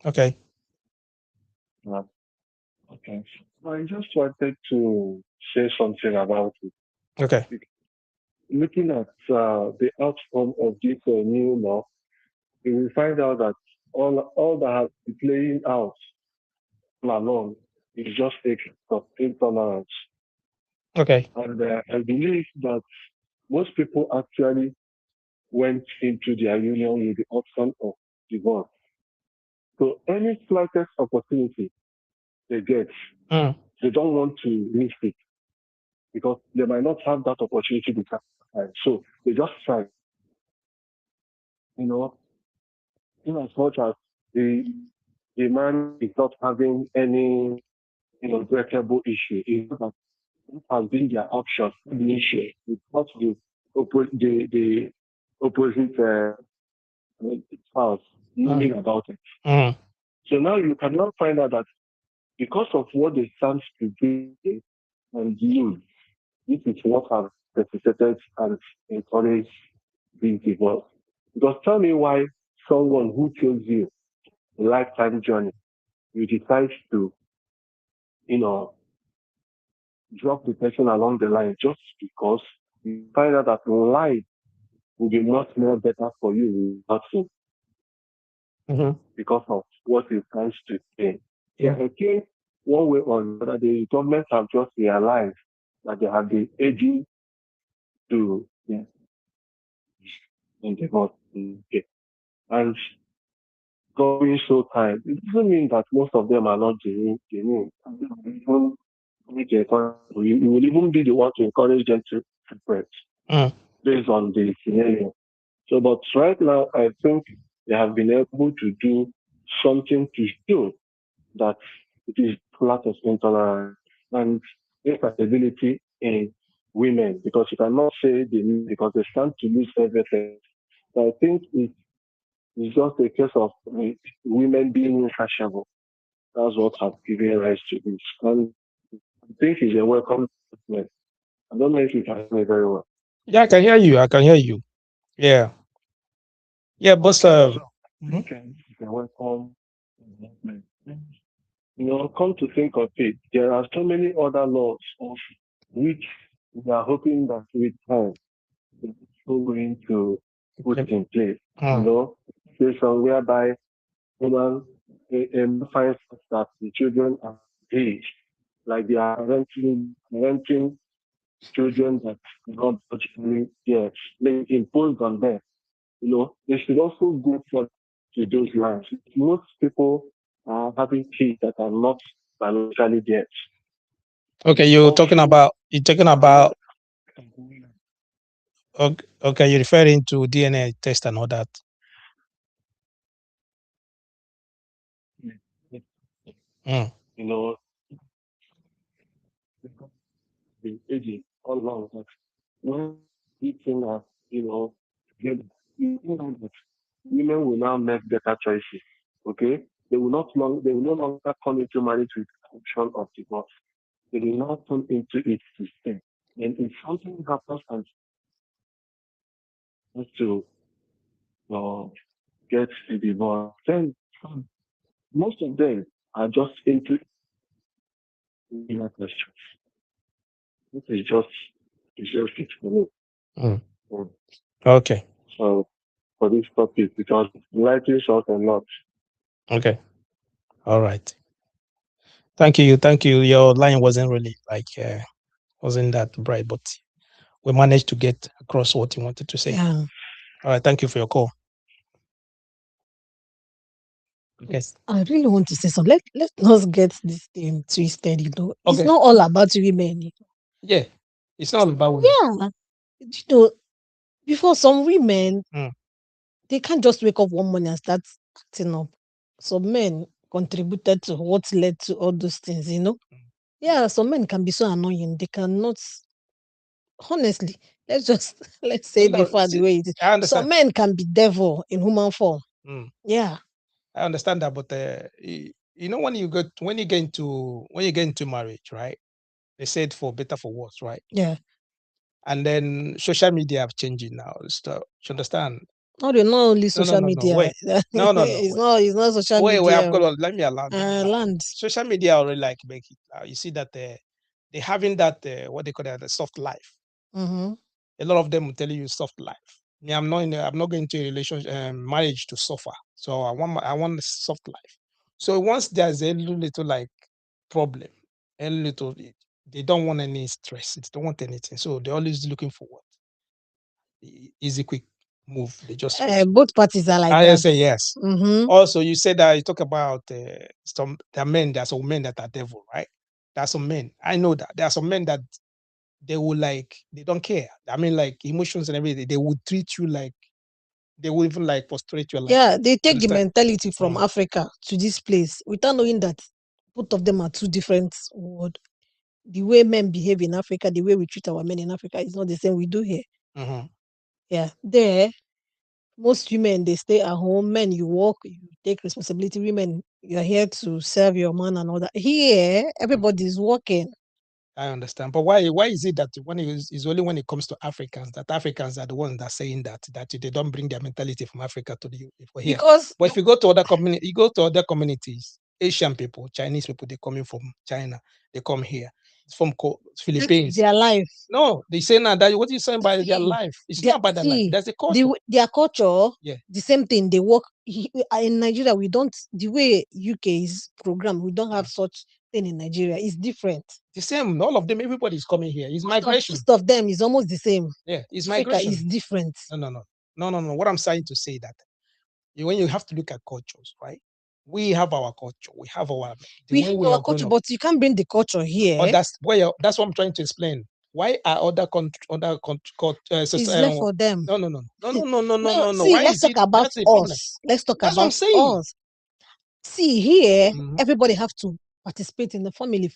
[SPEAKER 1] Okay.
[SPEAKER 3] Okay. I just wanted to say something about it.
[SPEAKER 1] Okay.
[SPEAKER 3] Looking at the outcome of this new law, you will find out that all that has been playing out all along is just a case of intolerance.
[SPEAKER 1] Okay.
[SPEAKER 3] And I believe that most people actually went into their union with the option of divorce. So any slightest opportunity they get,
[SPEAKER 1] Mm.
[SPEAKER 3] they don't want to miss it because they might not have that opportunity to time. So they just try, you know, in as much as the man is not having any, breakable issue. It's not that it has been their option, the issue. It's not the opposite spouse knowing about it.
[SPEAKER 1] Mm.
[SPEAKER 3] So now you cannot find out that because of what they stand to do and use, this is what has necessitated and encouraged being divorced. Because tell me why someone who chose you a lifetime journey, you decide to, you know, drop the person along the line just because you find out that life will be much more better for you without him
[SPEAKER 1] Mm-hmm.
[SPEAKER 3] because of what he stands to gain.
[SPEAKER 1] Yeah.
[SPEAKER 3] So again, one way or another, the government have just realized that they have been aging to in divorce. Okay. And going so time, it doesn't mean that most of them are not genuine. Even you will even be the one to encourage them to separate
[SPEAKER 1] Mm.
[SPEAKER 3] based on the scenario. So, but right now, I think they have been able to do something to show that it is flat of intolerance and incompatibility in women because you cannot say the men because they stand to lose everything. So I think it's just a case of women being insatiable. That's what has given rise to this. And I think it's a welcome statement. I don't know if you can hear me very well.
[SPEAKER 1] Yeah. I can hear you. I can hear you. Yeah. Yeah. But
[SPEAKER 3] Okay, so
[SPEAKER 1] mhm.
[SPEAKER 3] okay, it's a welcome statement. Come to think of it, there are so many other laws of which we are hoping that with time we're also going to put in place.
[SPEAKER 1] Mm.
[SPEAKER 3] Situation whereby woman finds out that the children are aged, like they are renting children that not actually yes, they imposed on them. They should also go for to those lines. Most people are having kids that are not biologically theirs.
[SPEAKER 1] Okay.
[SPEAKER 3] Also,
[SPEAKER 1] You're talking
[SPEAKER 3] another
[SPEAKER 1] about. Okay. Okay. You're referring to DNA test and all that. Mm.
[SPEAKER 3] you know, the aging all along that when eating are, together. you know that women will now make better choices. Okay, they will no longer come into marriage with option of divorce. They will now turn into it to stay. And if something happens and has to uh, get a divorce, then most of them are just into inner questions. This is just it's just it for me.
[SPEAKER 1] Mm.
[SPEAKER 3] Mm.
[SPEAKER 1] Okay.
[SPEAKER 3] So for this topic because lightly short and lot.
[SPEAKER 1] Okay. All right. Thank you. Thank you. Your line wasn't really wasn't that bright, but we managed to get across what you wanted to say.
[SPEAKER 2] Yeah.
[SPEAKER 1] All right. Thank you for your call. Yes.
[SPEAKER 2] I really want to say something. Let us get this thing twisted, you know. It's
[SPEAKER 1] Okay.
[SPEAKER 2] not all about women.
[SPEAKER 1] Yeah. It's not about women.
[SPEAKER 2] Yeah. You know, before some women,
[SPEAKER 1] Mm.
[SPEAKER 2] they can't just wake up one morning and start acting up. Some men contributed to what led to all those things, you know. Yeah, some men can be so annoying. They cannot honestly, let's say
[SPEAKER 1] No,
[SPEAKER 2] before the
[SPEAKER 1] see,
[SPEAKER 2] way it is.
[SPEAKER 1] I understand.
[SPEAKER 2] Some men can be devil in human form.
[SPEAKER 1] Mm.
[SPEAKER 2] Yeah.
[SPEAKER 1] I understand that, but you know when you get into marriage, right? They said for better for worse, right?
[SPEAKER 2] Yeah.
[SPEAKER 1] And then social media have changing now. So you understand?
[SPEAKER 2] No, they're not only
[SPEAKER 1] No, no,
[SPEAKER 2] social
[SPEAKER 1] no, no.
[SPEAKER 2] media.
[SPEAKER 1] Wait. No, no, no. Wait.
[SPEAKER 2] It's not social
[SPEAKER 1] Wait.
[SPEAKER 2] media.
[SPEAKER 1] I've got. Let me allow. Let me allow.
[SPEAKER 2] Land.
[SPEAKER 1] Social media already like make it. You see that they having that what they call that the soft life.
[SPEAKER 2] Mm-hmm.
[SPEAKER 1] A lot of them will tell you soft life. Me, I'm not going to a relationship marriage to suffer. So I want a soft life. So once there's a little like problem, a little they don't want any stress. They don't want anything. So they're always looking for what easy, quick move. They just
[SPEAKER 2] Both parties are like
[SPEAKER 1] I
[SPEAKER 2] that.
[SPEAKER 1] say yes.
[SPEAKER 2] Mm-hmm.
[SPEAKER 1] Also, you said that you talk about some there are men. There are some men that are devil, right? There are some men. I know that there are some men that they will like they don't care. I mean, like emotions and everything. They will treat you like they will even like prostrate you like.
[SPEAKER 2] Yeah, they take the
[SPEAKER 1] Understand?
[SPEAKER 2] mentality from
[SPEAKER 1] Mm.
[SPEAKER 2] Africa to this place without knowing that both of them are two different world. The way men behave in Africa, the way we treat our men in Africa is not the same we do here.
[SPEAKER 1] Mm-hmm.
[SPEAKER 2] Yeah. There, most women they stay at home. Men, you work, you take responsibility. Women, you're here to serve your man and all that. Here, everybody's working.
[SPEAKER 1] I understand, but why is it that when it's only when it comes to Africans that Africans are the ones that are saying that they don't bring their mentality from Africa to the for here?
[SPEAKER 2] Because
[SPEAKER 1] But if you go to other community, you go to other communities, Asian people, Chinese people, they coming from China, they come here. It's from
[SPEAKER 2] that's
[SPEAKER 1] Philippines.
[SPEAKER 2] their life.
[SPEAKER 1] No, they say now that what you saying by their
[SPEAKER 2] See,
[SPEAKER 1] life? It's not about their life. That's the culture.
[SPEAKER 2] their culture,
[SPEAKER 1] Yeah.
[SPEAKER 2] the same thing. They work in Nigeria. We don't the way UK is programmed. We don't have such thing in Nigeria. It's different.
[SPEAKER 1] The same, all of them, everybody is coming here. It's migration.
[SPEAKER 2] Most of them is almost the same.
[SPEAKER 1] Yeah, it's
[SPEAKER 2] Africa
[SPEAKER 1] migration.
[SPEAKER 2] is different.
[SPEAKER 1] No. What I'm trying to say that when you have to look at cultures, right? We have our culture. We have our
[SPEAKER 2] We have our culture, but you can't bring the culture here.
[SPEAKER 1] But that's what I'm trying to explain. Why are other
[SPEAKER 2] It's left for them.
[SPEAKER 1] No.
[SPEAKER 2] See,
[SPEAKER 1] Why
[SPEAKER 2] let's
[SPEAKER 1] is
[SPEAKER 2] talk
[SPEAKER 1] it
[SPEAKER 2] about
[SPEAKER 1] that's the problem?
[SPEAKER 2] us. Let's talk
[SPEAKER 1] That's what I'm
[SPEAKER 2] about
[SPEAKER 1] saying.
[SPEAKER 2] us. See, here,
[SPEAKER 1] Mhm.
[SPEAKER 2] everybody have to participate in the family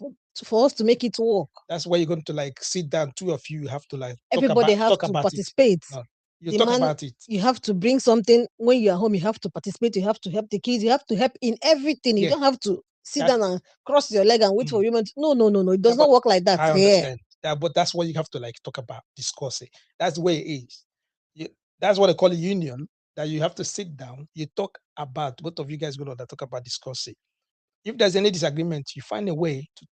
[SPEAKER 2] for us to make it work.
[SPEAKER 1] That's why you're going to like sit down. Two of you have to like
[SPEAKER 2] Everybody have
[SPEAKER 1] talk
[SPEAKER 2] to
[SPEAKER 1] about
[SPEAKER 2] participate.
[SPEAKER 1] it. No, you
[SPEAKER 2] The
[SPEAKER 1] talk
[SPEAKER 2] man,
[SPEAKER 1] about it.
[SPEAKER 2] you have to bring something when you're home. You have to participate. You have to help the kids. You have to help in everything. You
[SPEAKER 1] Yeah.
[SPEAKER 2] don't have to sit
[SPEAKER 1] That-
[SPEAKER 2] down and cross your leg and wait for women. No. It does
[SPEAKER 1] but
[SPEAKER 2] not work like that
[SPEAKER 1] I
[SPEAKER 2] here.
[SPEAKER 1] understand that, but that's what you have to like talk about, discuss it. That's the way it is. That's what they call a union. That you have to sit down, you talk about both of you guys going to talk about, discuss it. If there's any disagreement, you find a way to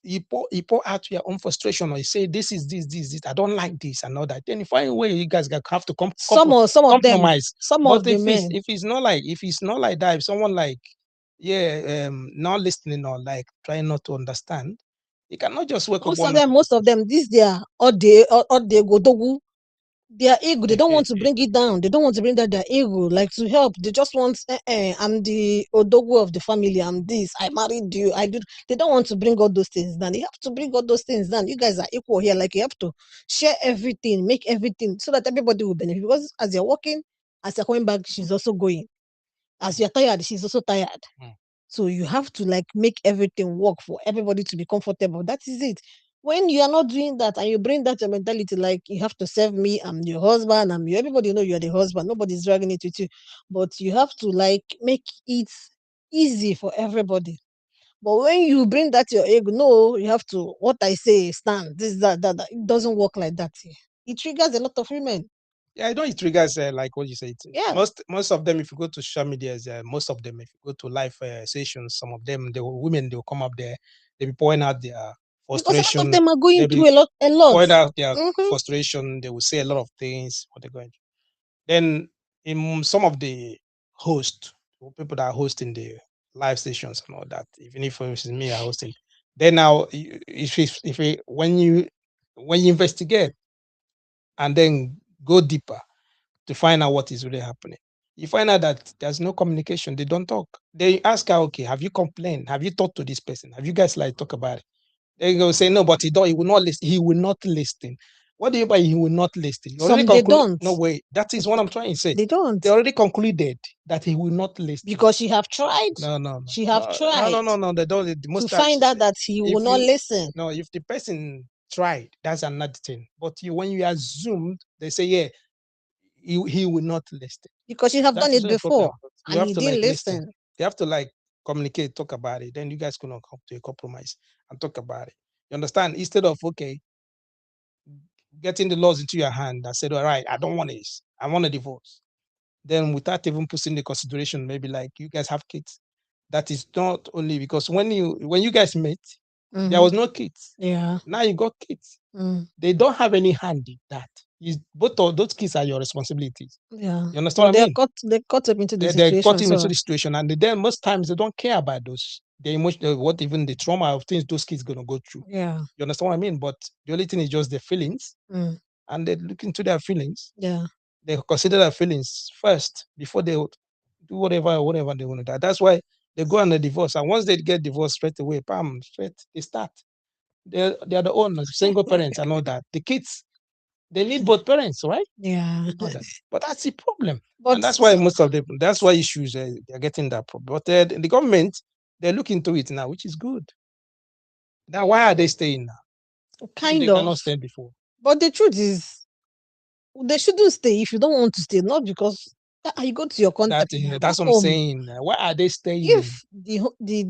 [SPEAKER 1] you pour out your own frustration, or you say this is this. I don't like this and all that. Then you find a way you guys have to
[SPEAKER 2] Some of them,
[SPEAKER 1] compromise.
[SPEAKER 2] some
[SPEAKER 1] But
[SPEAKER 2] of the men,
[SPEAKER 1] if it's not like that, if someone like not listening or like trying not to understand, you cannot just wake up one.
[SPEAKER 2] most of them, this their all they go dogu. Their ego, they don't want to bring it down. They don't want to bring down their ego, like to help. They just want, I'm the odogu of the family. I'm this. I married you. I did. They don't want to bring all those things down. They have to bring all those things down. You guys are equal here. Like you have to share everything, make everything, so that everybody will benefit. Because as you're working, as you're coming back, she's also going. As you're tired, she's also tired.
[SPEAKER 1] Mm.
[SPEAKER 2] So you have to like make everything work for everybody to be comfortable. That is it. When you are not doing that and you bring that your mentality, like you have to serve me, I'm your husband, I'm your everybody know you're the husband, nobody's dragging it with you. But you have to like make it easy for everybody. But when you bring that your ego, no, you have to what I say, stand, this, that. It doesn't work like that here. It triggers a lot of women.
[SPEAKER 1] Yeah, I know it triggers like what you say.
[SPEAKER 2] Yeah.
[SPEAKER 1] Most of them, if you go to social media, most of them, if you go to live sessions, some of them, the women, they will come up there, they be pouring out their
[SPEAKER 2] Because a lot of
[SPEAKER 1] frustration.
[SPEAKER 2] them are
[SPEAKER 1] They
[SPEAKER 2] going
[SPEAKER 1] be
[SPEAKER 2] through a lot.
[SPEAKER 1] pouring out their
[SPEAKER 2] Mhm.
[SPEAKER 1] frustration. They will say a lot of things what they're going through. Then in some of the hosts, people that are hosting the live sessions and all that, even if for instance me are hosting, then now when you investigate and then go deeper to find out what is really happening, you find out that there's no communication. They don't talk. They ask her, okay, have you complained? Have you talked to this person? Have you guys like talk about it? They go say no, but he don't. He will not listen. He will not listen. What do you mean he will not listen? You already
[SPEAKER 2] Some they
[SPEAKER 1] conclude.
[SPEAKER 2] don't.
[SPEAKER 1] No way. That is what I'm trying to say.
[SPEAKER 2] They don't.
[SPEAKER 1] They already concluded that he will not listen.
[SPEAKER 2] Because she have tried.
[SPEAKER 1] No, no, no,
[SPEAKER 2] She have tried
[SPEAKER 1] no. They don't. The
[SPEAKER 2] to
[SPEAKER 1] most
[SPEAKER 2] find out that he will
[SPEAKER 1] if
[SPEAKER 2] not
[SPEAKER 1] you
[SPEAKER 2] listen.
[SPEAKER 1] no, if the person tried, that's another thing. But when you assume, they say yeah, he will not listen.
[SPEAKER 2] Because you have
[SPEAKER 1] That
[SPEAKER 2] done
[SPEAKER 1] is
[SPEAKER 2] it
[SPEAKER 1] the problem.
[SPEAKER 2] before
[SPEAKER 1] But you
[SPEAKER 2] and
[SPEAKER 1] have
[SPEAKER 2] he
[SPEAKER 1] to
[SPEAKER 2] didn't
[SPEAKER 1] like listen.
[SPEAKER 2] listen.
[SPEAKER 1] You have to like communicate, talk about it. Then you guys can come to a compromise and talk about it. You understand? Instead of okay, getting the laws into your hand that said, all right, I don't want this. I want a divorce. Then without even putting the consideration, maybe like you guys have kids. That is not only because when you guys met, there was no kids.
[SPEAKER 2] Yeah.
[SPEAKER 1] Now you got kids.
[SPEAKER 2] Mm.
[SPEAKER 1] They don't have any hand in that. Both of those kids are your responsibilities.
[SPEAKER 2] Yeah.
[SPEAKER 1] You understand
[SPEAKER 2] But
[SPEAKER 1] what I mean?
[SPEAKER 2] they caught up into the
[SPEAKER 1] They got
[SPEAKER 2] situation.
[SPEAKER 1] him into
[SPEAKER 2] So
[SPEAKER 1] the situation, and then most times they don't care about those the emotion, what even the trauma of things those kids gonna go through.
[SPEAKER 2] yeah.
[SPEAKER 1] You understand what I mean? But the only thing is just their feelings,
[SPEAKER 2] Mm.
[SPEAKER 1] and they look into their feelings.
[SPEAKER 2] Yeah.
[SPEAKER 1] They consider their feelings first before they would do whatever they want to do. That's why they go on a divorce, and once they get divorced straight away, bam, straight they start. They are the owners, single parents, and all that. The kids they need both parents, right?
[SPEAKER 2] Yeah.
[SPEAKER 1] All that. But that's the problem.
[SPEAKER 2] But
[SPEAKER 1] And that's why most of them, that's why issues they're getting that problem. But the government, they're looking into it now, which is good. Now, why are they staying now? If
[SPEAKER 2] kind
[SPEAKER 1] they
[SPEAKER 2] of.
[SPEAKER 1] cannot stay before.
[SPEAKER 2] But the truth is, they shouldn't stay if you don't want to stay. Not because you go to your country,
[SPEAKER 1] That's what I'm
[SPEAKER 2] home.
[SPEAKER 1] saying. Why are they staying?
[SPEAKER 2] If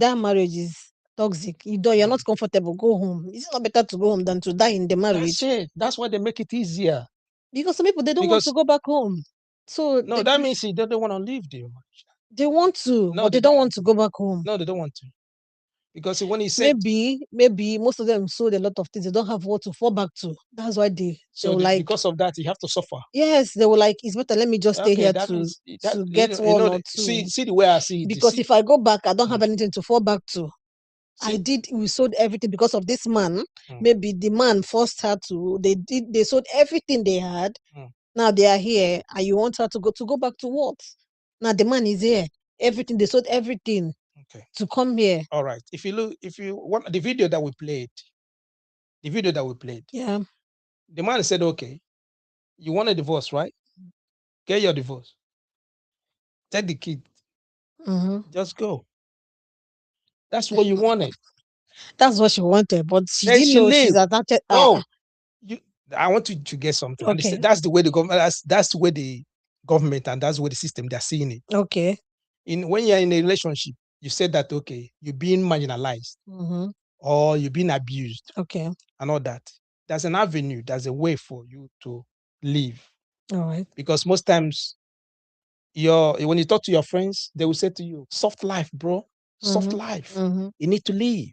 [SPEAKER 2] that marriage is toxic, you're not comfortable, go home. It's not better to go home than to die in the marriage.
[SPEAKER 1] That's it. That's why they make it easier.
[SPEAKER 2] Because some people they don't want to go back home. So
[SPEAKER 1] no, that means they don't want to leave the marriage.
[SPEAKER 2] They want to,
[SPEAKER 1] No,
[SPEAKER 2] but they don't want to go back home.
[SPEAKER 1] No, they don't want to. Because when he said
[SPEAKER 2] maybe most of them sold a lot of things, they don't have what to fall back to. That's why they
[SPEAKER 1] so
[SPEAKER 2] like
[SPEAKER 1] because of that, you have to suffer.
[SPEAKER 2] yes, they were like, it's better let me just stay here
[SPEAKER 1] that
[SPEAKER 2] to
[SPEAKER 1] means that,
[SPEAKER 2] to get one or two.
[SPEAKER 1] See the way I see it.
[SPEAKER 2] Because if I go back, I don't have anything to fall back to.
[SPEAKER 1] See,
[SPEAKER 2] we sold everything because of this man. Maybe the man forced her to, they sold everything they had. Now they are here, and you want her to go back to what? Now the man is here. Everything, they sold everything to come here.
[SPEAKER 1] All right. If you want the video that we played,
[SPEAKER 2] yeah,
[SPEAKER 1] the man said, okay, you want a divorce, right? Get your divorce. Take the kid. Just go. That's what you wanted.
[SPEAKER 2] That's what she wanted, but she
[SPEAKER 1] Then
[SPEAKER 2] didn't know she's attached.
[SPEAKER 1] Oh, I want you to get something.
[SPEAKER 2] Okay.
[SPEAKER 1] That's the way the government. That's the way the government and that's the way the system they're seeing it.
[SPEAKER 2] Okay.
[SPEAKER 1] When you're in a relationship, you said that okay, you're being marginalized or you're being abused.
[SPEAKER 2] Okay.
[SPEAKER 1] And all that. There's an avenue. There's a way for you to leave.
[SPEAKER 2] All right.
[SPEAKER 1] Because most times, when you talk to your friends, they will say to you, "Soft life, bro. Soft life. You need to leave."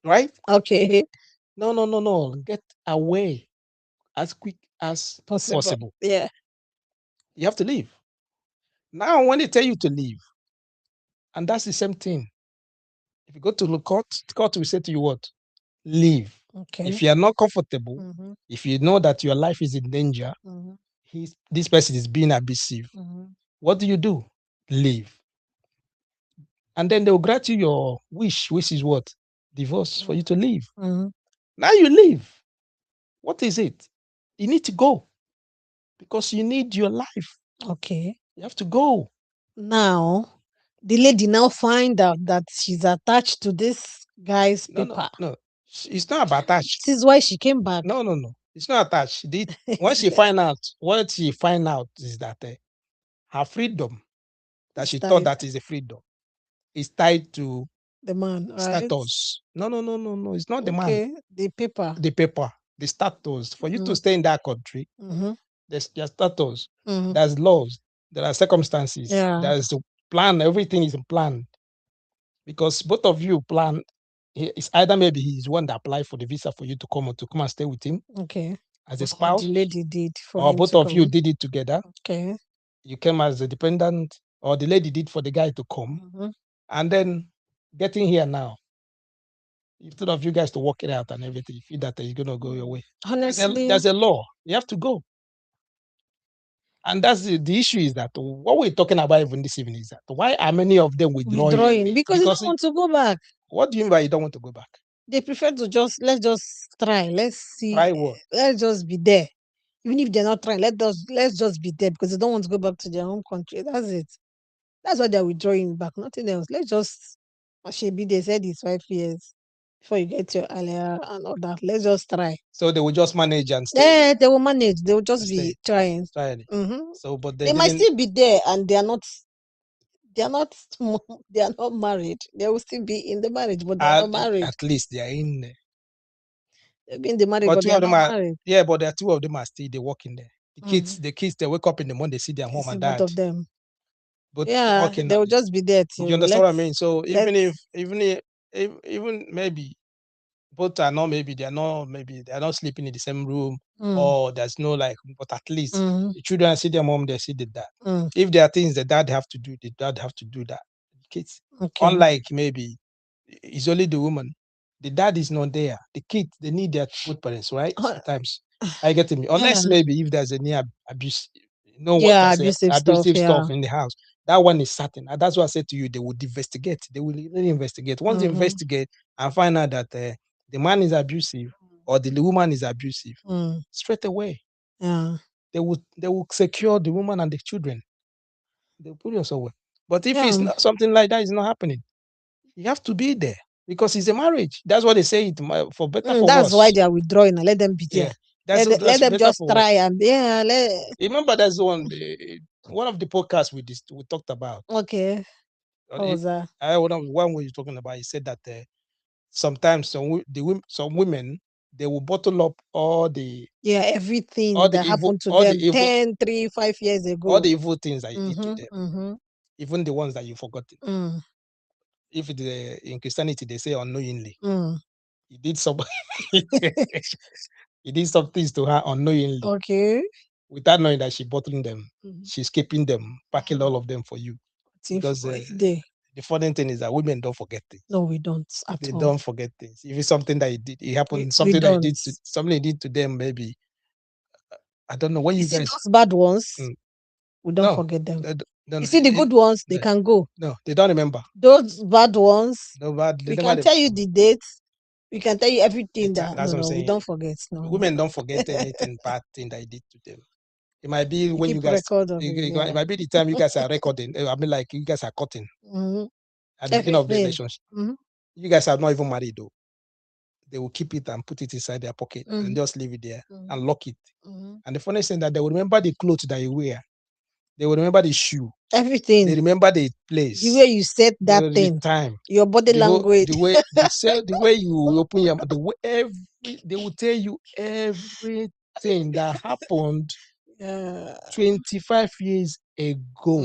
[SPEAKER 1] Right?
[SPEAKER 2] Okay.
[SPEAKER 1] No. Get away as quick as possible.
[SPEAKER 2] Yeah.
[SPEAKER 1] You have to leave. Now, when they tell you to leave, and that's the same thing. If you go to the court will say to you what? Leave.
[SPEAKER 2] Okay.
[SPEAKER 1] If you are not comfortable, if you know that your life is in danger, this person is being abusive, what do? Leave. And then they will grant you your wish, which is what? Divorce, for you to leave. Now you leave. What is it? You need to go because you need your life.
[SPEAKER 2] Okay.
[SPEAKER 1] You have to go.
[SPEAKER 2] Now, the lady now find out that she's attached to this guy's paper.
[SPEAKER 1] No. It's not about attached.
[SPEAKER 2] This is why she came back.
[SPEAKER 1] No. It's not attached. Once she find out, what she find out is that her freedom that
[SPEAKER 2] It's
[SPEAKER 1] she thought
[SPEAKER 2] tied.
[SPEAKER 1] that is a freedom is tied to
[SPEAKER 2] The man, right?
[SPEAKER 1] status. No. It's not the man.
[SPEAKER 2] Okay, the paper.
[SPEAKER 1] The paper, the status. For you to stay in that country, there's status. There's laws. There are circumstances.
[SPEAKER 2] Yeah.
[SPEAKER 1] There's the plan. Everything is planned. Because both of you plan. It's either maybe he's one that applied for the visa for you to come and stay with him
[SPEAKER 2] Okay.
[SPEAKER 1] as a
[SPEAKER 2] Or
[SPEAKER 1] spouse,
[SPEAKER 2] the lady did for
[SPEAKER 1] or
[SPEAKER 2] him
[SPEAKER 1] both
[SPEAKER 2] to
[SPEAKER 1] of you
[SPEAKER 2] come.
[SPEAKER 1] did it together.
[SPEAKER 2] Okay.
[SPEAKER 1] You came as a dependent, or the lady did for the guy to come, and then getting here now, instead of you guys to work it out and everything, you feel that you're gonna go your way.
[SPEAKER 2] Honestly,
[SPEAKER 1] There's a law. You have to go. And that's the issue is that what we're talking about even this evening is that why are many of them withdrawing?
[SPEAKER 2] because they don't want to go back.
[SPEAKER 1] What do you mean by you don't want to go back?
[SPEAKER 2] They prefer to let's just try. Let's see.
[SPEAKER 1] Try what?
[SPEAKER 2] Let's just be there. Even if they're not trying, let's just be there because they don't want to go back to their home country. That's it. That's why they're withdrawing back. Nothing else. Let's just they said it's 5 years before you get your alia and all that. Let's just try.
[SPEAKER 1] So they will just manage and stay.
[SPEAKER 2] Yeah, they will manage. They will just be trying.
[SPEAKER 1] So, but
[SPEAKER 2] they might still be there and they are not married. They will still be in the marriage, but they are not married.
[SPEAKER 1] At least they are in there.
[SPEAKER 2] They've been in the marriage, but they are not married.
[SPEAKER 1] Yeah, but there are two of them are still they working there. The kids, they wake up in the morning, they see their mom and dad.
[SPEAKER 2] Both of them.
[SPEAKER 1] But
[SPEAKER 2] yeah, they will just be there till.
[SPEAKER 1] You understand what I mean? So even maybe both are not maybe they are not sleeping in the same room, or there's no but at least the children see their mom, they see the dad. If there are things the dad have to do, the dad have to do that. The kids. Okay. Unlike maybe it's only the woman. The dad is not there. The kids, they need their both parents, right? Sometimes. I get me. Unless maybe if there's any abuse, abusive stuff in the house. That one is certain. And that's what I said to you. They would investigate. They will really investigate. Once they investigate and find out that the man is abusive or the woman is abusive, straight away, they will secure the woman and the children. They'll put you somewhere. But if it's not something like that, is not happening, you have to be there because it's a marriage. That's what they say it for better for
[SPEAKER 2] that's
[SPEAKER 1] worse.
[SPEAKER 2] why they are withdrawing. Let them be there. Let them just try and
[SPEAKER 1] remember that's one of the podcasts we talked about.
[SPEAKER 2] Okay. What was that?
[SPEAKER 1] One way you're talking about, he said that sometimes some women, they will bottle up all the
[SPEAKER 2] everything that happened to them 10, 3, 5 years ago.
[SPEAKER 1] All the evil things that you did to them. Even the ones that you forgotten. If in Christianity they say unknowingly. He did some he did some things to her unknowingly.
[SPEAKER 2] Okay.
[SPEAKER 1] Without knowing that she's bottling them. She's keeping them, packing all of them for you. Because the funny thing is that women don't forget things.
[SPEAKER 2] No, we don't at
[SPEAKER 1] they
[SPEAKER 2] all.
[SPEAKER 1] Don't forget things. If it's something that it happened, something that something did to them, maybe I don't know when you guys
[SPEAKER 2] those bad ones. We don't forget them. You see the good ones, they can go.
[SPEAKER 1] No, they don't remember.
[SPEAKER 2] Those bad ones,
[SPEAKER 1] we
[SPEAKER 2] can tell you the dates. We can tell you everything
[SPEAKER 1] that's what I'm saying.
[SPEAKER 2] We don't forget. No.
[SPEAKER 1] Women don't forget anything bad thing that I did to them. It might be when you guys it might be the time you guys are recording. I mean, like you guys are cutting at the beginning of the relationship. You guys are not even married though. They will keep it and put it inside their pocket and just leave it there and lock it. And the funny thing that they will remember the clothes that you wear. They will remember the shoe.
[SPEAKER 2] Everything.
[SPEAKER 1] They remember the place.
[SPEAKER 2] The way you said that thing.
[SPEAKER 1] Time.
[SPEAKER 2] Your body language.
[SPEAKER 1] The way you open your mouth. They will tell you everything that happened 25 years ago.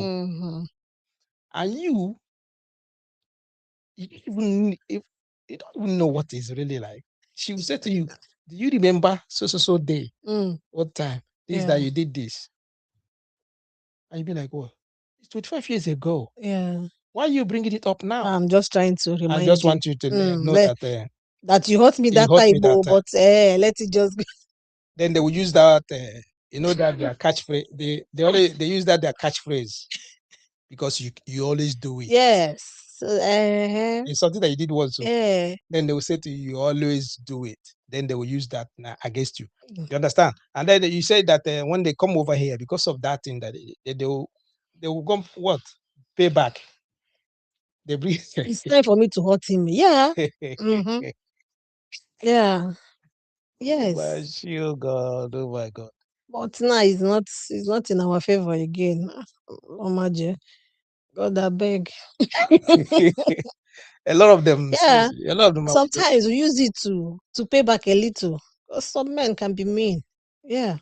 [SPEAKER 1] And you don't even know what it's really like. She will say to you, do you remember so day? What time? This that you did this. And you'll be like, what? It's 25 years ago.
[SPEAKER 2] Yeah.
[SPEAKER 1] Why are you bringing it up now?
[SPEAKER 2] I'm just trying to remind you.
[SPEAKER 1] I just want you to know
[SPEAKER 2] that you hurt me that time, but let it just be.
[SPEAKER 1] Then they will use that, that their catchphrase. They use that their catchphrase because you always do it.
[SPEAKER 2] Yes.
[SPEAKER 1] It's something that you did once.
[SPEAKER 2] Then
[SPEAKER 1] they will say to you, you always do it. Then they will use that against you. You understand? And then you say that when they come over here, because of that thing, that they will come what? Pay back.
[SPEAKER 2] It's time for me to hurt him. Yeah. Yeah.
[SPEAKER 1] But
[SPEAKER 2] Yes.
[SPEAKER 1] you God, oh my God.
[SPEAKER 2] But now it's not in our favor again. Omaje. God I beg.
[SPEAKER 1] A lot of them,
[SPEAKER 2] Yeah.
[SPEAKER 1] seriously, a lot of them are just
[SPEAKER 2] Sometimes we use it to pay back a little. 'Cause some men can be mean. Yeah.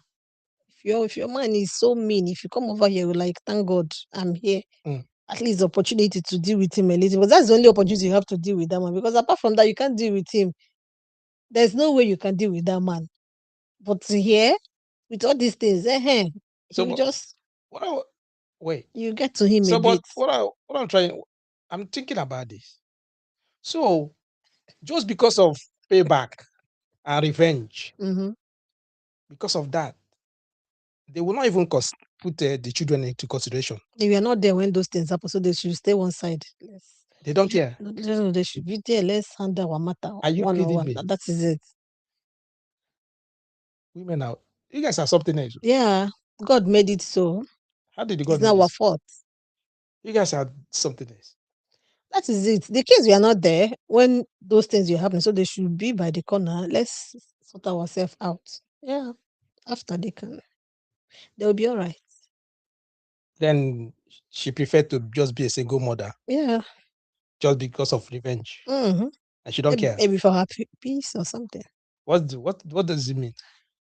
[SPEAKER 2] If your man is so mean, if you come over here, you're like, thank God I'm here.
[SPEAKER 1] mm.
[SPEAKER 2] At least the opportunity to deal with him a little. Because that's the only opportunity you have to deal with that man. Because apart from that, you can't deal with him. There's no way you can deal with that man. But here, with all these things,
[SPEAKER 1] So,
[SPEAKER 2] you just
[SPEAKER 1] what I, wait.
[SPEAKER 2] you get to him a
[SPEAKER 1] So, but
[SPEAKER 2] bit.
[SPEAKER 1] I'm thinking about this. So, just because of payback and revenge,
[SPEAKER 2] Mm-hmm.
[SPEAKER 1] because of that, they will not even put the children into consideration.
[SPEAKER 2] They were not there when those things happen, so they should stay one side.
[SPEAKER 1] They don't care.
[SPEAKER 2] No, they should be there. Let's handle our matter
[SPEAKER 1] Are you
[SPEAKER 2] one on
[SPEAKER 1] kidding
[SPEAKER 2] one.
[SPEAKER 1] me?
[SPEAKER 2] That is it.
[SPEAKER 1] Women are, you guys are something else.
[SPEAKER 2] Yeah, God made it so.
[SPEAKER 1] How did the
[SPEAKER 2] It's
[SPEAKER 1] God
[SPEAKER 2] not
[SPEAKER 1] make
[SPEAKER 2] our
[SPEAKER 1] this?
[SPEAKER 2] fault.
[SPEAKER 1] You guys are something else.
[SPEAKER 2] That is it. The kids were not there when those things were happening, so they should be by the corner. Let's sort ourselves out. Yeah, after they'll be all right.
[SPEAKER 1] Then she preferred to just be a single mother
[SPEAKER 2] Yeah.
[SPEAKER 1] just because of revenge.
[SPEAKER 2] Mm-hmm.
[SPEAKER 1] And she don't care.
[SPEAKER 2] Maybe for her peace or something.
[SPEAKER 1] What does it mean?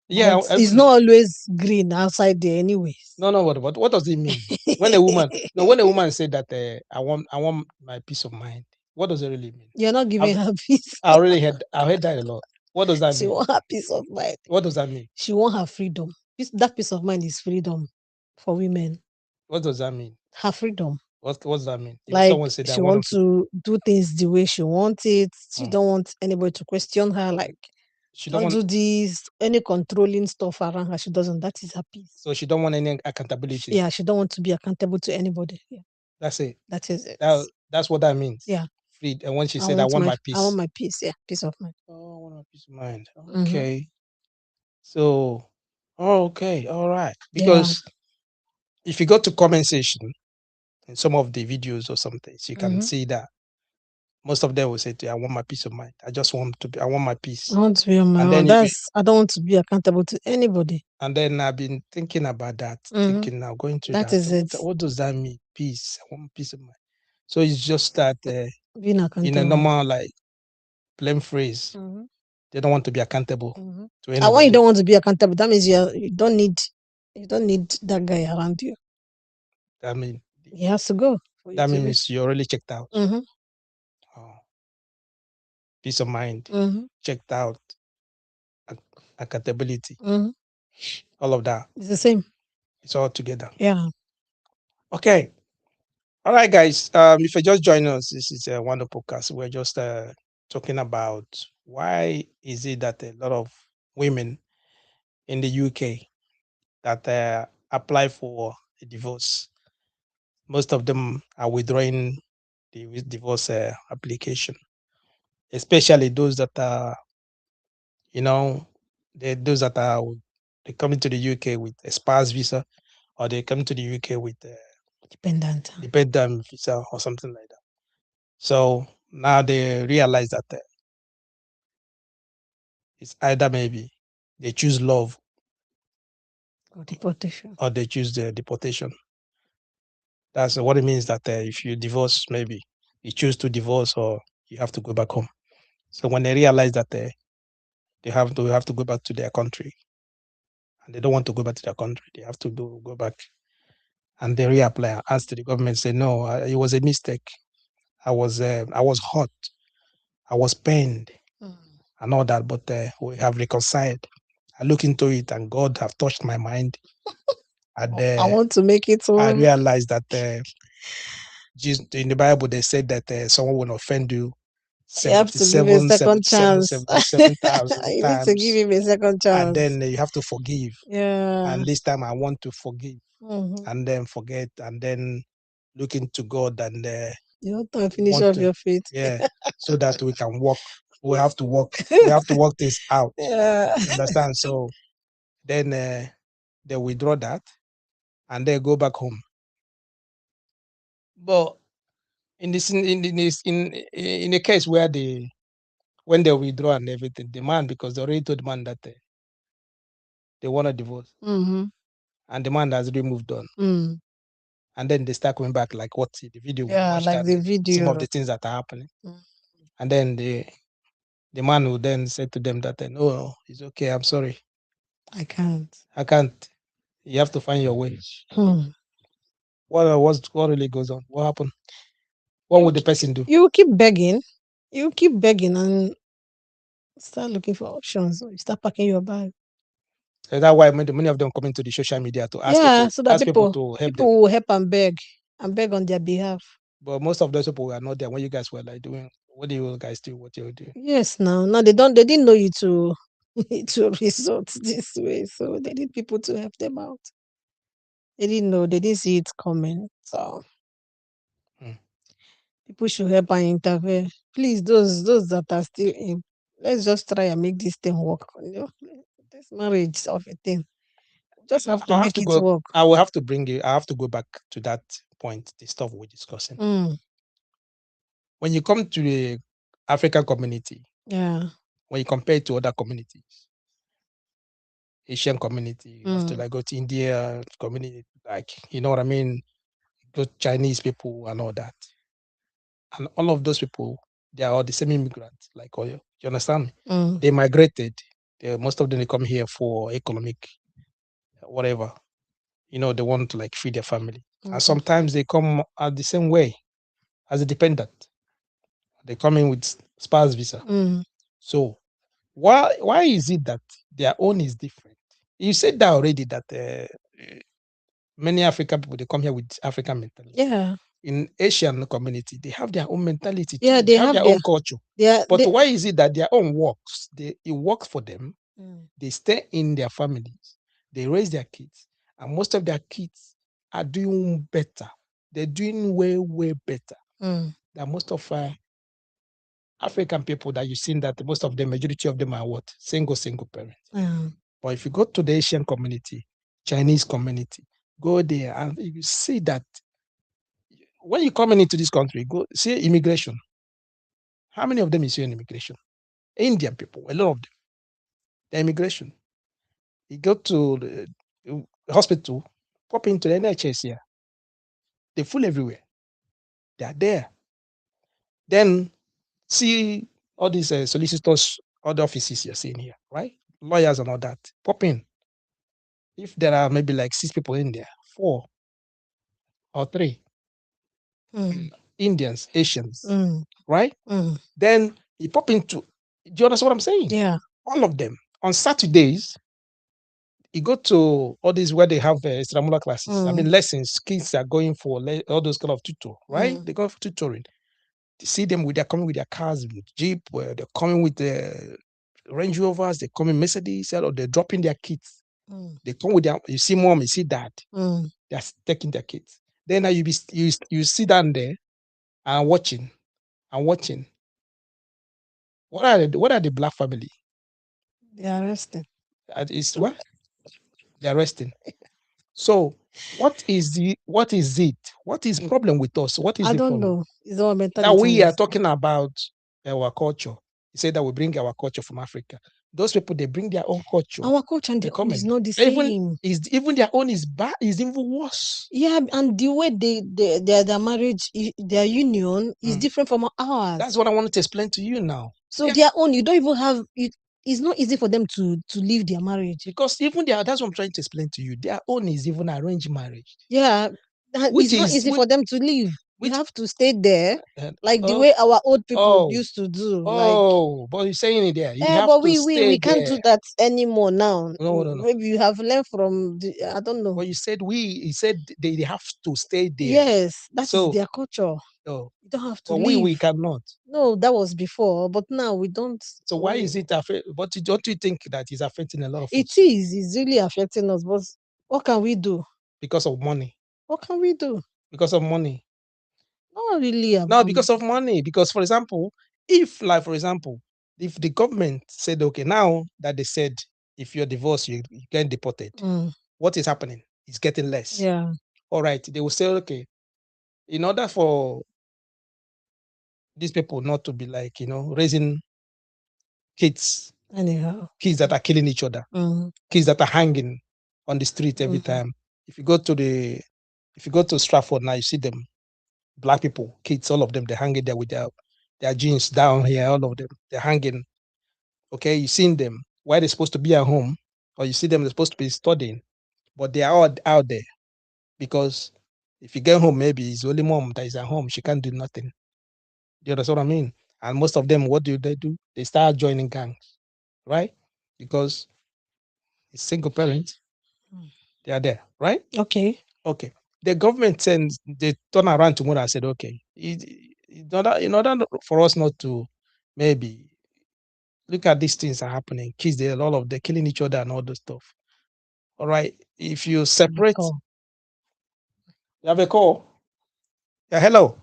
[SPEAKER 2] But
[SPEAKER 1] Yeah,
[SPEAKER 2] it's not always green outside there, anyways.
[SPEAKER 1] no, what does it mean? When a woman said that I want my peace of mind, what does it really mean?
[SPEAKER 2] You're not giving
[SPEAKER 1] I've
[SPEAKER 2] her peace.
[SPEAKER 1] I heard that a lot. What does that
[SPEAKER 2] She
[SPEAKER 1] mean?
[SPEAKER 2] want her peace of mind.
[SPEAKER 1] What does that mean?
[SPEAKER 2] She want her freedom. That peace of mind is freedom for women.
[SPEAKER 1] What does that mean?
[SPEAKER 2] Her freedom.
[SPEAKER 1] What does that mean? If
[SPEAKER 2] Like
[SPEAKER 1] someone said that
[SPEAKER 2] she
[SPEAKER 1] I want
[SPEAKER 2] wants to do things the way she wants it. She
[SPEAKER 1] mm,
[SPEAKER 2] don't want anybody to question her. Like,
[SPEAKER 1] she don't
[SPEAKER 2] don't
[SPEAKER 1] want
[SPEAKER 2] do this. Any controlling stuff around her, she doesn't. That is her peace.
[SPEAKER 1] so she don't want any accountability.
[SPEAKER 2] Yeah, she don't want to be accountable to anybody. Yeah,
[SPEAKER 1] That's it.
[SPEAKER 2] that is it.
[SPEAKER 1] That's what that means.
[SPEAKER 2] Yeah.
[SPEAKER 1] Free. And when she said I want my peace.
[SPEAKER 2] I want my peace. Yeah, peace of mind.
[SPEAKER 1] Oh, I want my peace of mind.
[SPEAKER 2] Mhm.
[SPEAKER 1] Okay. So okay, all right.
[SPEAKER 2] Yeah.
[SPEAKER 1] Because if you go to comment section in some of the videos or something, you can
[SPEAKER 2] Mhm.
[SPEAKER 1] see that most of them will say, I want my peace of mind. I want my peace.
[SPEAKER 2] I want to be on my
[SPEAKER 1] And
[SPEAKER 2] own.
[SPEAKER 1] then
[SPEAKER 2] I don't want to be accountable to anybody.
[SPEAKER 1] and then I've been thinking about that, thinking now, going through
[SPEAKER 2] That
[SPEAKER 1] that.
[SPEAKER 2] is it.
[SPEAKER 1] What does that mean? Peace. I want peace of mind. So it's just that
[SPEAKER 2] Being
[SPEAKER 1] in a
[SPEAKER 2] accountable.
[SPEAKER 1] normal, like, plain phrase,
[SPEAKER 2] Mhm.
[SPEAKER 1] they don't want to be accountable to
[SPEAKER 2] And when you
[SPEAKER 1] anybody.
[SPEAKER 2] don't want to be accountable, that means you don't need that guy around you.
[SPEAKER 1] I mean,
[SPEAKER 2] He has to go. For you
[SPEAKER 1] that
[SPEAKER 2] to be.
[SPEAKER 1] means you're already checked out.
[SPEAKER 2] Mhm.
[SPEAKER 1] Oh, peace of mind,
[SPEAKER 2] Mhm.
[SPEAKER 1] checked out, accountability,
[SPEAKER 2] Mhm.
[SPEAKER 1] all of that.
[SPEAKER 2] It's the same.
[SPEAKER 1] It's all together.
[SPEAKER 2] Yeah.
[SPEAKER 1] Okay. All right, guys. If you just join us, this is a wonderful podcast. We're just talking about why is it that a lot of women in the UK that apply for a divorce, most of them are withdrawing the divorce application, especially those that are, you know, those that are they come into the UK with a spouse visa, or they come to the UK with a
[SPEAKER 2] Dependent.
[SPEAKER 1] dependent visa or something like that. So now they realize that it's either maybe they choose love
[SPEAKER 2] Or deportation.
[SPEAKER 1] or they choose the deportation. That's what it means that if you divorce, maybe you choose to divorce or you have to go back home. So when they realize that they have to go back to their country and they don't want to go back to their country, they have to go back and they reapply. Ask the government, say no, it was a mistake. I was hurt, I was pained and all that, but we have reconciled. I look into it and God have touched my mind. And
[SPEAKER 2] I want to make it
[SPEAKER 1] I
[SPEAKER 2] home.
[SPEAKER 1] realized that Jesus, in the Bible they said that someone will offend you
[SPEAKER 2] You have to give a
[SPEAKER 1] 77,
[SPEAKER 2] second
[SPEAKER 1] 77,
[SPEAKER 2] chance.
[SPEAKER 1] 77,000
[SPEAKER 2] You need to give
[SPEAKER 1] times,
[SPEAKER 2] him a second
[SPEAKER 1] and
[SPEAKER 2] chance.
[SPEAKER 1] then you have to forgive.
[SPEAKER 2] Yeah.
[SPEAKER 1] And this time I want to forgive
[SPEAKER 2] Mhm.
[SPEAKER 1] and then forget and then look into God and
[SPEAKER 2] You want to finish
[SPEAKER 1] want
[SPEAKER 2] off
[SPEAKER 1] to,
[SPEAKER 2] your faith.
[SPEAKER 1] yeah, so that we can walk. We have to walk. We have to work this out.
[SPEAKER 2] Yeah.
[SPEAKER 1] You understand? So then they withdraw that and they go back home. But in this in a case where when they withdraw and everything, the man, because they already told the man that they want a divorce,
[SPEAKER 2] Mm-hmm.
[SPEAKER 1] and the man has already moved on.
[SPEAKER 2] Mm.
[SPEAKER 1] And then they start coming back, like what the video we
[SPEAKER 2] Yeah,
[SPEAKER 1] watched,
[SPEAKER 2] like
[SPEAKER 1] and
[SPEAKER 2] the
[SPEAKER 1] some of
[SPEAKER 2] video.
[SPEAKER 1] the things that are happening.
[SPEAKER 2] Mm.
[SPEAKER 1] And then the man will then say to them that, no, it's okay, I'm sorry,
[SPEAKER 2] I can't.
[SPEAKER 1] I can't. You have to find your way.
[SPEAKER 2] Hmm.
[SPEAKER 1] What really goes on? What happened? What would the person do?
[SPEAKER 2] You keep begging. You keep begging and start looking for options. You start packing your bag.
[SPEAKER 1] That's why many of them come into the social media to
[SPEAKER 2] Yeah, so that
[SPEAKER 1] ask people
[SPEAKER 2] people
[SPEAKER 1] to help them.
[SPEAKER 2] will help and beg on their behalf.
[SPEAKER 1] But most of those people were not there when you guys were like doing. What do you guys do? What you do?
[SPEAKER 2] Yes, now they didn't know you to to resort this way. So they need people to help them out. They didn't know, they didn't see it coming. So
[SPEAKER 1] Hmm.
[SPEAKER 2] people should help and intervene. Please, those that are still in, let's just try and make this thing work. This marriage of a thing. Just have to
[SPEAKER 1] I have
[SPEAKER 2] make
[SPEAKER 1] to
[SPEAKER 2] it
[SPEAKER 1] go.
[SPEAKER 2] work.
[SPEAKER 1] I will have to bring you. I have to go back to that point. The stuff we're discussing.
[SPEAKER 2] Mm,
[SPEAKER 1] When you come to the African community,
[SPEAKER 2] yeah.
[SPEAKER 1] when you compare it to other communities, Asian community, you have to like go to India community, like you know what I mean, go Chinese people and all that, and all of those people, they are all the same immigrants, like Oyo. You understand me?
[SPEAKER 2] Mm,
[SPEAKER 1] They migrated. Most of them they come here for economic, whatever. You know, they want to like feed their family, and
[SPEAKER 2] mhm,
[SPEAKER 1] sometimes they come the same way as a dependent. They come in with spouse visa.
[SPEAKER 2] mm,
[SPEAKER 1] So why is it that their own is different? You said that already that many African people they come here with African mentality.
[SPEAKER 2] yeah.
[SPEAKER 1] In Asian community, they have their own mentality
[SPEAKER 2] Yeah,
[SPEAKER 1] too. They
[SPEAKER 2] they
[SPEAKER 1] have
[SPEAKER 2] have
[SPEAKER 1] their own culture. But
[SPEAKER 2] they
[SPEAKER 1] why is it that their own works? It works for them.
[SPEAKER 2] mm,
[SPEAKER 1] They stay in their families. They raise their kids, and most of their kids are doing better. They're doing way better
[SPEAKER 2] mm,
[SPEAKER 1] than most of African people that you've seen. That most of the majority of them are what single parents.
[SPEAKER 2] yeah.
[SPEAKER 1] But if you go to the Asian community, Chinese community, go there and you see that when you come into this country, go see immigration. How many of them is here in immigration? Indian people, a lot of them. The immigration. You go to the hospital, pop into the NHS here. They're full everywhere. They are there. Then see all these solicitors, other offices you're seeing here, right? Lawyers and all that. Pop in. If there are maybe like 6 people in there, 4 or 3
[SPEAKER 2] Mm,
[SPEAKER 1] Indians, Asians,
[SPEAKER 2] mm,
[SPEAKER 1] right?
[SPEAKER 2] mm,
[SPEAKER 1] Then you pop into, do you understand what I'm saying?
[SPEAKER 2] yeah.
[SPEAKER 1] All of them. On Saturdays, you go to all these where they have extramural classes. I
[SPEAKER 2] Mm,
[SPEAKER 1] mean, lessons. Kids are going for all those kind of tutor, right?
[SPEAKER 2] mm,
[SPEAKER 1] They go for tutoring. You see them they're coming with their cars, with Jeep, where they're coming with the Range Rovers, they come in Mercedes, or they're dropping their kids.
[SPEAKER 2] mm,
[SPEAKER 1] They come with their, you see mom, you see dad,
[SPEAKER 2] mm.
[SPEAKER 1] they're taking their kids. Then now you sit down there and watching and watching. What are the black family?
[SPEAKER 2] They are resting.
[SPEAKER 1] Is what? They're resting. So what is it? What is problem with us? What is
[SPEAKER 2] I
[SPEAKER 1] the
[SPEAKER 2] don't
[SPEAKER 1] problem?
[SPEAKER 2] know. It's our
[SPEAKER 1] That
[SPEAKER 2] mentality
[SPEAKER 1] we are
[SPEAKER 2] was
[SPEAKER 1] talking about our culture. You say that we bring our culture from Africa. Those people they bring their own culture.
[SPEAKER 2] our culture and
[SPEAKER 1] They
[SPEAKER 2] their own
[SPEAKER 1] come
[SPEAKER 2] is
[SPEAKER 1] in.
[SPEAKER 2] not the
[SPEAKER 1] Even
[SPEAKER 2] same.
[SPEAKER 1] even their own is bad, is even worse.
[SPEAKER 2] Yeah, and the way their marriage, their union is
[SPEAKER 1] Mm.
[SPEAKER 2] different from ours.
[SPEAKER 1] That's what I wanted to explain to you now.
[SPEAKER 2] So
[SPEAKER 1] Yeah,
[SPEAKER 2] their own, you don't even have it. It's not easy for them to leave their marriage.
[SPEAKER 1] because even that's what I'm trying to explain to you. Their own is even arranged marriage.
[SPEAKER 2] Yeah,
[SPEAKER 1] Which
[SPEAKER 2] it's not
[SPEAKER 1] is
[SPEAKER 2] easy for them to leave. You
[SPEAKER 1] which
[SPEAKER 2] have to stay there,
[SPEAKER 1] uh,
[SPEAKER 2] like the
[SPEAKER 1] oh
[SPEAKER 2] way our old people
[SPEAKER 1] oh
[SPEAKER 2] used to do. Like,
[SPEAKER 1] but you're saying it there. You
[SPEAKER 2] eh,
[SPEAKER 1] have
[SPEAKER 2] but
[SPEAKER 1] to
[SPEAKER 2] we
[SPEAKER 1] stay
[SPEAKER 2] can't do
[SPEAKER 1] there.
[SPEAKER 2] that anymore now.
[SPEAKER 1] No.
[SPEAKER 2] Maybe you have learned from I don't know.
[SPEAKER 1] But you said he said they have to stay there.
[SPEAKER 2] Yes, that is
[SPEAKER 1] So
[SPEAKER 2] their culture.
[SPEAKER 1] oh,
[SPEAKER 2] You don't have to
[SPEAKER 1] but
[SPEAKER 2] leave.
[SPEAKER 1] we cannot.
[SPEAKER 2] No, that was before, but now we don't.
[SPEAKER 1] So why is it but don't you think that is affecting a lot of
[SPEAKER 2] It
[SPEAKER 1] us?
[SPEAKER 2] is. It's really affecting us. But what can we do?
[SPEAKER 1] Because of money.
[SPEAKER 2] What can we do?
[SPEAKER 1] Because of money.
[SPEAKER 2] Not really
[SPEAKER 1] No,
[SPEAKER 2] about.
[SPEAKER 1] because of money. Because for example, if like for example, if the government said, okay, now that they said if you're divorced, you get deported,
[SPEAKER 2] Mm,
[SPEAKER 1] what is happening? It's getting less.
[SPEAKER 2] yeah.
[SPEAKER 1] All right. They will say, okay, in order for these people not to be like, raising kids,
[SPEAKER 2] Anyhow.
[SPEAKER 1] kids that are killing each other,
[SPEAKER 2] Mm.
[SPEAKER 1] kids that are hanging on the street every time. If you go to Stratford now, you see them, black people, kids, all of them, they're hanging there with their jeans down here, all of them, they're hanging. Okay, you seen them. Why they're supposed to be at home, or you see them, they're supposed to be studying, but they are all out there because if you get home, maybe it's only mom that is at home. She can't do nothing. You understand what I mean? And most of them, what do? They start joining gangs, right? Because it's single parents, they are there, right?
[SPEAKER 2] Okay.
[SPEAKER 1] Okay. The government sends, they turn around tomorrow and said, okay, in order for us not to maybe look at these things are happening, kids, they all of they're killing each other and all this stuff. All right. If you separate,
[SPEAKER 2] Call.
[SPEAKER 1] you have a call. Yeah, hello.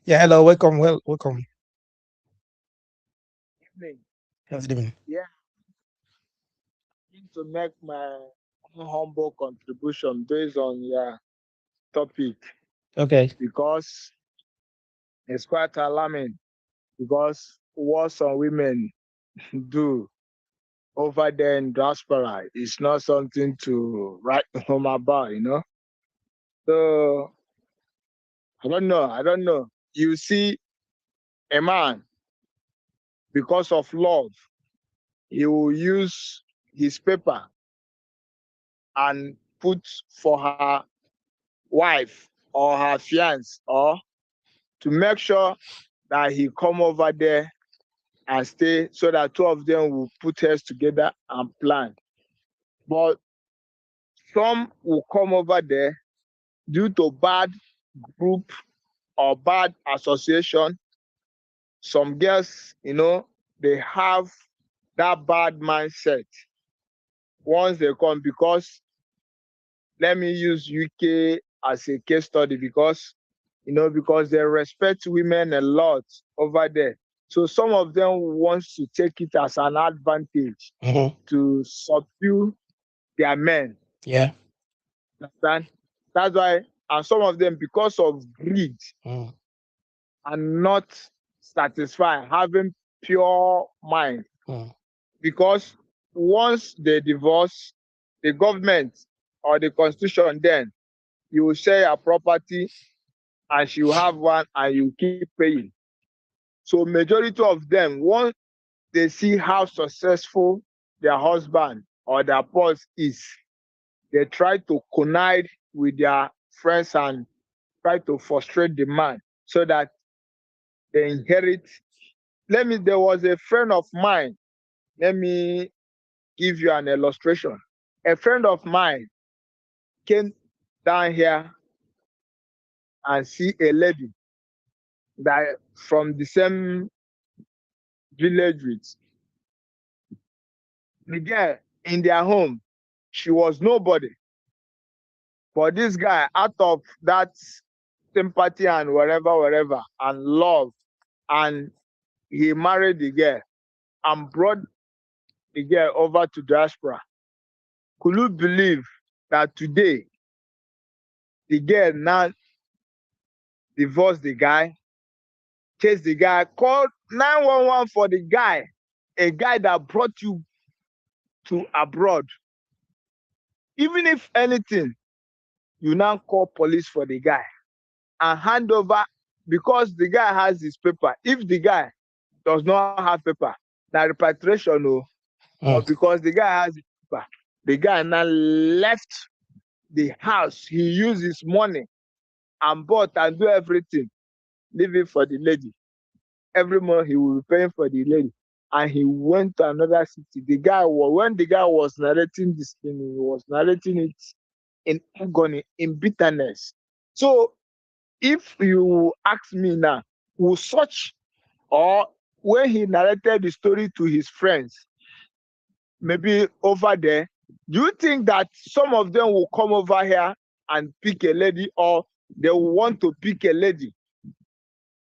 [SPEAKER 1] Yeah, hello. Welcome. Welcome.
[SPEAKER 6] Evening.
[SPEAKER 1] How's it doing?
[SPEAKER 6] Yeah, to make my humble contribution based on your topic
[SPEAKER 1] Okay.
[SPEAKER 6] because it's quite alarming because what some women do over there in diaspora is not something to write home about. So I don't know. You see a man because of love, he will use his paper and put for her wife or her fiance or to make sure that he come over there and stay so that two of them will put heads together and plan. But some will come over there due to bad group or bad association. Some girls, they have that bad mindset once they come because let me use UK as a case study because they respect women a lot over there. So some of them wants to take it as an advantage
[SPEAKER 1] Mm-hmm.
[SPEAKER 6] to subdue their men.
[SPEAKER 1] Yeah.
[SPEAKER 6] Understand? That's why, and some of them, because of greed
[SPEAKER 1] Mm.
[SPEAKER 6] and not satisfied, having pure mind,
[SPEAKER 1] Mm.
[SPEAKER 6] because once they divorce, the government or the constitution, then you will share your property and she will have one and you keep paying. So majority of them, once they see how successful their husband or their boss is, they try to connive with their friends and try to frustrate the man so that they inherit. There was a friend of mine. Let me give you an illustration. A friend of mine came down here and see a lady that from the same village with the girl in their home. She was nobody. But this guy, out of that sympathy and whatever, and love, and he married the girl and brought the girl over to diaspora. Could you believe that today the girl now divorced the guy, chased the guy, called 911 for the guy, a guy that brought you to abroad. Even if anything, you now call police for the guy and hand over because the guy has his paper. If the guy does not have paper, now repatriation, no. But
[SPEAKER 1] Mm.
[SPEAKER 6] because the guy has his paper, the guy now left the house. He used his money and bought and do everything, leaving for the lady. Every month he will be paying for the lady. And he went to another city. When the guy was narrating this thing, he was narrating it in agony, in bitterness. So if you ask me now, will such or when he narrated the story to his friends, maybe over there, do you think that some of them will come over here and pick a lady or they will want to pick a lady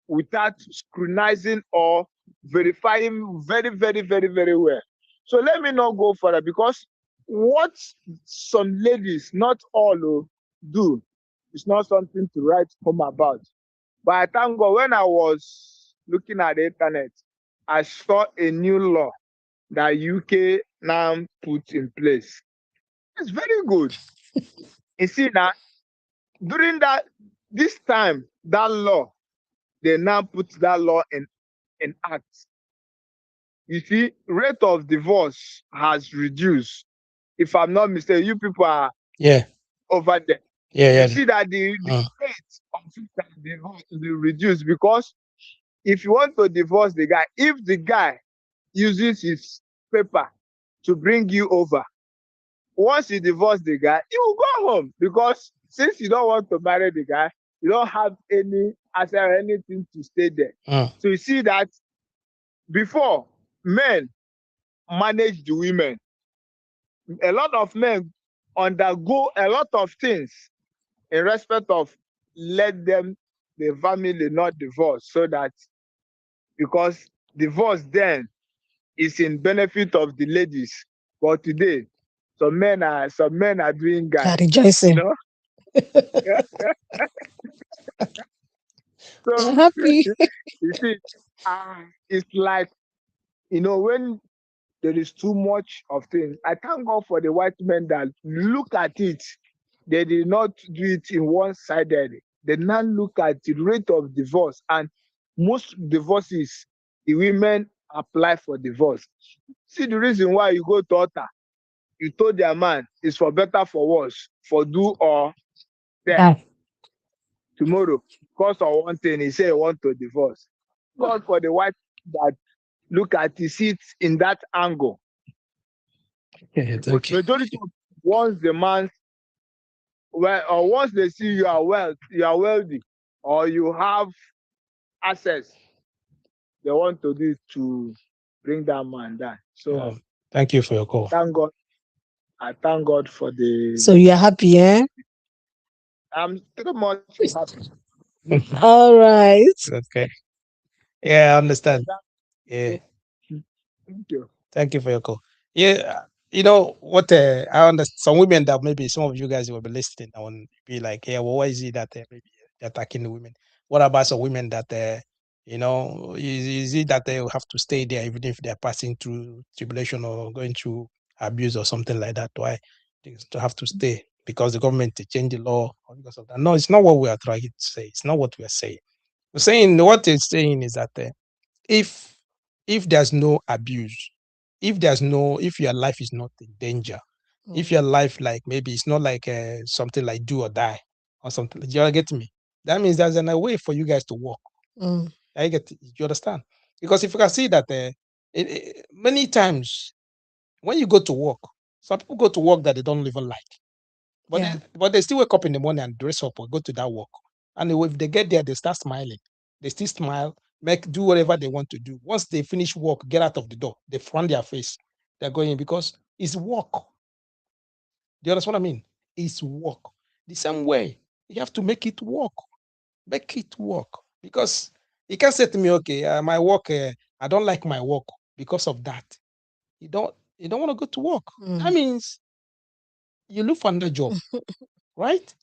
[SPEAKER 6] without scrutinizing or verifying very, very, very, very well? So let me not go further because what some ladies, not all, do is not something to write home about. But I thank God when I was looking at the internet, I saw a new law that UK now put in place. It's very good. You see that during this time, that law, they now put that law in act. You see, rate of divorce has reduced. If I'm not mistaken, you people are
[SPEAKER 1] Yeah.
[SPEAKER 6] over there.
[SPEAKER 1] Yeah.
[SPEAKER 6] You
[SPEAKER 1] Yeah.
[SPEAKER 6] see that the
[SPEAKER 1] Mm.
[SPEAKER 6] rate of divorce will reduce because if you want to divorce the guy, if the guy uses his paper to bring you over, once you divorce the guy, you will go home because since you don't want to marry the guy, you don't have any asset or anything to stay there.
[SPEAKER 1] Mm.
[SPEAKER 6] So you see that before men manage the women, a lot of men undergo a lot of things in respect of let them the family not divorce so that because divorce then is in benefit of the ladies. But today, some men are doing
[SPEAKER 2] They are
[SPEAKER 6] guy, you
[SPEAKER 2] rejoicing.
[SPEAKER 6] know. Yeah.
[SPEAKER 2] They are
[SPEAKER 6] So
[SPEAKER 2] happy.
[SPEAKER 6] you see, it's like when there is too much of things. I thank God for the white men that look at it. They did not do it in one-sided. They now look at the rate of divorce, and most divorces, the women apply for divorce. See the reason why you go to altar, you told their man it's for better for worse, for do or die.
[SPEAKER 2] Die.
[SPEAKER 6] Tomorrow, because of one thing, he say he want to divorce. God for the white that look at it, see it in that angle.
[SPEAKER 1] Yeah, it's
[SPEAKER 6] But
[SPEAKER 1] okay.
[SPEAKER 6] majority of once the man or once they see you are wealthy, or you have access, they want to do it to bring that man down. So
[SPEAKER 1] Thank you for your
[SPEAKER 6] I
[SPEAKER 1] call.
[SPEAKER 6] thank God. I thank God for the.
[SPEAKER 2] So you are happy, eh?
[SPEAKER 6] I'm pretty much happy.
[SPEAKER 2] All right.
[SPEAKER 1] Okay. Yeah, I
[SPEAKER 6] So
[SPEAKER 1] understand. Yeah.
[SPEAKER 6] thank you.
[SPEAKER 1] Thank you for your call. Yeah, you know what? I understand some women that maybe some of you guys will be listening and be like, "Yeah, well, why is it that maybe they're attacking the women? What about some women that is it that they will have to stay there even if they're passing through tribulation or going through abuse or something like that? Why they to have to stay because the government to change the law or because of that? No, it's not what we are trying to say. It's not what we are saying. We're saying what it's saying is that if if there's no abuse, if your life is not in danger, if your life like maybe it's not like something like do or die or something, you get me? That means there's a way for you guys to work.
[SPEAKER 2] Mm.
[SPEAKER 1] I get it. You understand? Because if you can see that many times when you go to work, some people go to work that they don't even like.
[SPEAKER 2] Yeah.
[SPEAKER 1] But they still wake up in the morning and dress up or go to that work. And if they get there, they start smiling. They still smile, do whatever they want to do. Once they finish work, get out of the door. They front their face. They're going because it's work. Do you understand what I mean? It's work. The same way you have to make it work. Make it work because you can't say to me, okay, my work, I don't like my work because of that. You don't want to go to work. That
[SPEAKER 2] Mm.
[SPEAKER 1] means you look for another job, right?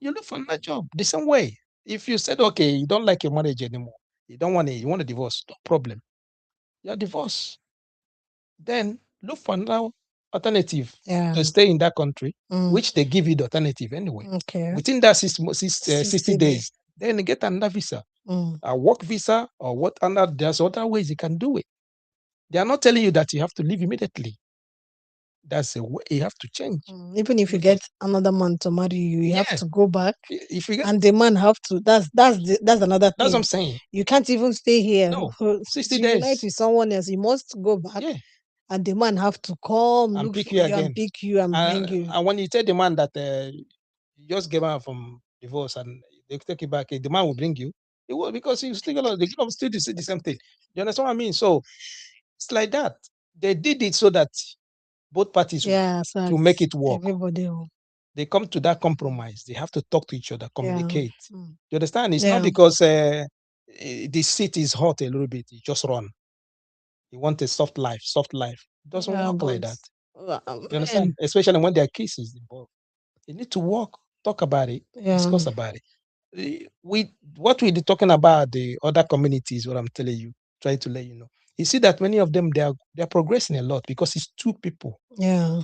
[SPEAKER 1] You look for another job the same way. If you said, okay, you don't like your marriage anymore, you want a divorce, no problem. You're divorced. Then look for another alternative
[SPEAKER 2] Yeah.
[SPEAKER 1] to stay in that country,
[SPEAKER 2] Mm.
[SPEAKER 1] which they give you the alternative anyway.
[SPEAKER 2] Okay.
[SPEAKER 1] Within that 60
[SPEAKER 2] 60 days.
[SPEAKER 1] days, then you get another visa,
[SPEAKER 2] Mm.
[SPEAKER 1] a work visa, or what another, there's other ways you can do it. They are not telling you that you have to leave immediately. That's a way you have to change.
[SPEAKER 2] Even if you get another man to marry you, you have
[SPEAKER 1] Yeah.
[SPEAKER 2] to go back,
[SPEAKER 1] If you get,
[SPEAKER 2] and the man have to. That's another
[SPEAKER 1] that's what I'm
[SPEAKER 2] thing.
[SPEAKER 1] saying.
[SPEAKER 2] You can't even stay here
[SPEAKER 1] No,
[SPEAKER 2] to
[SPEAKER 1] 60
[SPEAKER 2] unite
[SPEAKER 1] days.
[SPEAKER 2] with someone else. You must go back,
[SPEAKER 1] Yeah.
[SPEAKER 2] and the man have to come
[SPEAKER 1] And
[SPEAKER 2] look
[SPEAKER 1] pick
[SPEAKER 2] for
[SPEAKER 1] you
[SPEAKER 2] you and
[SPEAKER 1] again.
[SPEAKER 2] pick you and bring you.
[SPEAKER 1] And when you tell the man that you just came out from divorce and they take you back, the man will bring you. It will because you still gonna they gonna still do the same thing. You understand what I mean? So it's like that. They did it so that both parties
[SPEAKER 2] Yeah, so
[SPEAKER 1] to make it work.
[SPEAKER 2] everybody will.
[SPEAKER 1] They come to that compromise. They have to talk to each other,
[SPEAKER 2] Yeah.
[SPEAKER 1] communicate.
[SPEAKER 2] Mm.
[SPEAKER 1] You understand? It's not
[SPEAKER 2] Yeah.
[SPEAKER 1] because the seat is hot a little bit. You just run. You want a soft life. Soft life. It doesn't
[SPEAKER 2] Yeah,
[SPEAKER 1] work like
[SPEAKER 2] but
[SPEAKER 1] that. You understand?
[SPEAKER 2] man,
[SPEAKER 1] Especially when there are cases involved. You need to walk, talk about it,
[SPEAKER 2] yeah.
[SPEAKER 1] discuss about it. We what we be talking about the other communities, what I'm telling you, trying to let you know. You see that many of them they're progressing a lot because it's two people.
[SPEAKER 2] Yeah.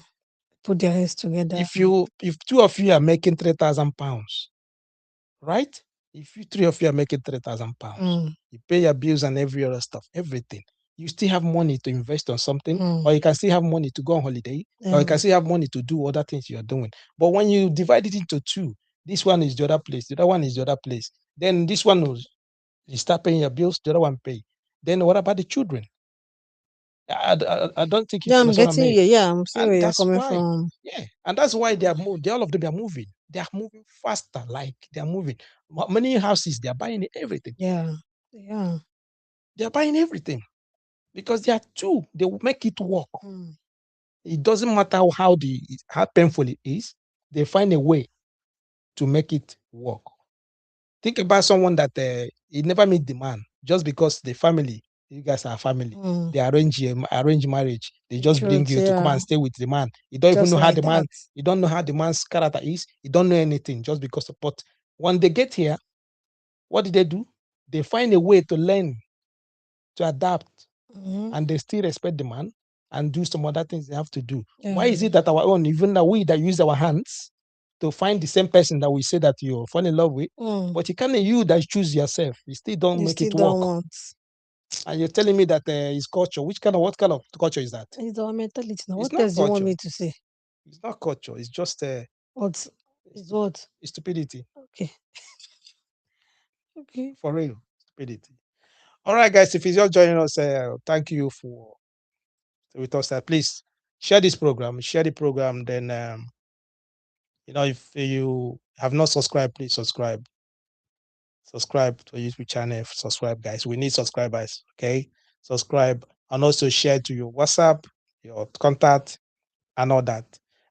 [SPEAKER 2] Put their heads together.
[SPEAKER 1] If two of you are making £3,000, right? If you three of you are making £3,000, you pay your bills and every other stuff, everything. You still have money to invest on something, or you can still have money to go on holiday, or you can still have money to do other things you're doing. But when you divide it into two, this one is the other place, the other one is the other place. Then this one will you start paying your bills, the other one pay. Then what about the children? I don't think you
[SPEAKER 2] Yeah, I'm
[SPEAKER 1] understand what I
[SPEAKER 2] getting
[SPEAKER 1] mean.
[SPEAKER 2] you. Yeah, I'm seeing
[SPEAKER 1] And
[SPEAKER 2] where you're
[SPEAKER 1] that's
[SPEAKER 2] coming
[SPEAKER 1] why,
[SPEAKER 2] from.
[SPEAKER 1] yeah, and that's why they are moving. All of them are moving. They are moving faster. Like they are moving. Many houses they are buying everything.
[SPEAKER 2] Yeah. Yeah.
[SPEAKER 1] They are buying everything because they are two. They will make it work. It doesn't matter how painful it is. They find a way to make it work. Think about someone that he never meet the man just because the family. You guys are family. They arrange marriage. They just bring
[SPEAKER 2] Truth,
[SPEAKER 1] you to come
[SPEAKER 2] yeah.
[SPEAKER 1] and stay with the man. You don't even
[SPEAKER 2] Just
[SPEAKER 1] know how
[SPEAKER 2] like
[SPEAKER 1] the man.
[SPEAKER 2] that.
[SPEAKER 1] You don't know how the man's character is. You don't know anything just because of. But when they get here, what do? They find a way to learn, to adapt, and they still respect the man and do some other things they have to do. Why is it that our own, even that we that use our hands to find the same person that we say that you fall in love with, but you can't you that choose yourself, you still don't
[SPEAKER 2] You
[SPEAKER 1] make
[SPEAKER 2] still
[SPEAKER 1] it work.
[SPEAKER 2] don't want.
[SPEAKER 1] And you're telling me that it's culture. What kind of culture is that?
[SPEAKER 2] It's our mentality now.
[SPEAKER 1] It's
[SPEAKER 2] What
[SPEAKER 1] not
[SPEAKER 2] else do you want
[SPEAKER 1] culture.
[SPEAKER 2] me to say?
[SPEAKER 1] It's not culture. It's just
[SPEAKER 2] What is what?
[SPEAKER 1] it's stupidity.
[SPEAKER 2] Okay. Okay.
[SPEAKER 1] For real. Stupidity. All right, guys. If you're just joining us, thank you for with us. Please share this program. Share the program. Then if you have not subscribed, please subscribe. Subscribe to our YouTube channel. Subscribe, guys. We need subscribers. Okay. Subscribe and also share to your WhatsApp, your contact, and all that.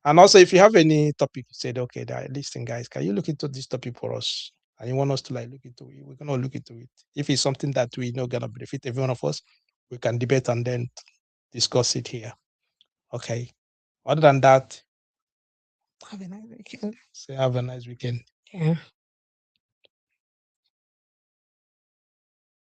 [SPEAKER 1] And also, if you have any topic, you said, okay, listen, guys, can you look into this topic for us? And you want us to like look into it, we're gonna look into it. If it's something that we know gonna benefit every one of us, we can debate and then discuss it here. Okay. Other than that,
[SPEAKER 2] Have a nice weekend.
[SPEAKER 1] say have a nice weekend.
[SPEAKER 2] Yeah.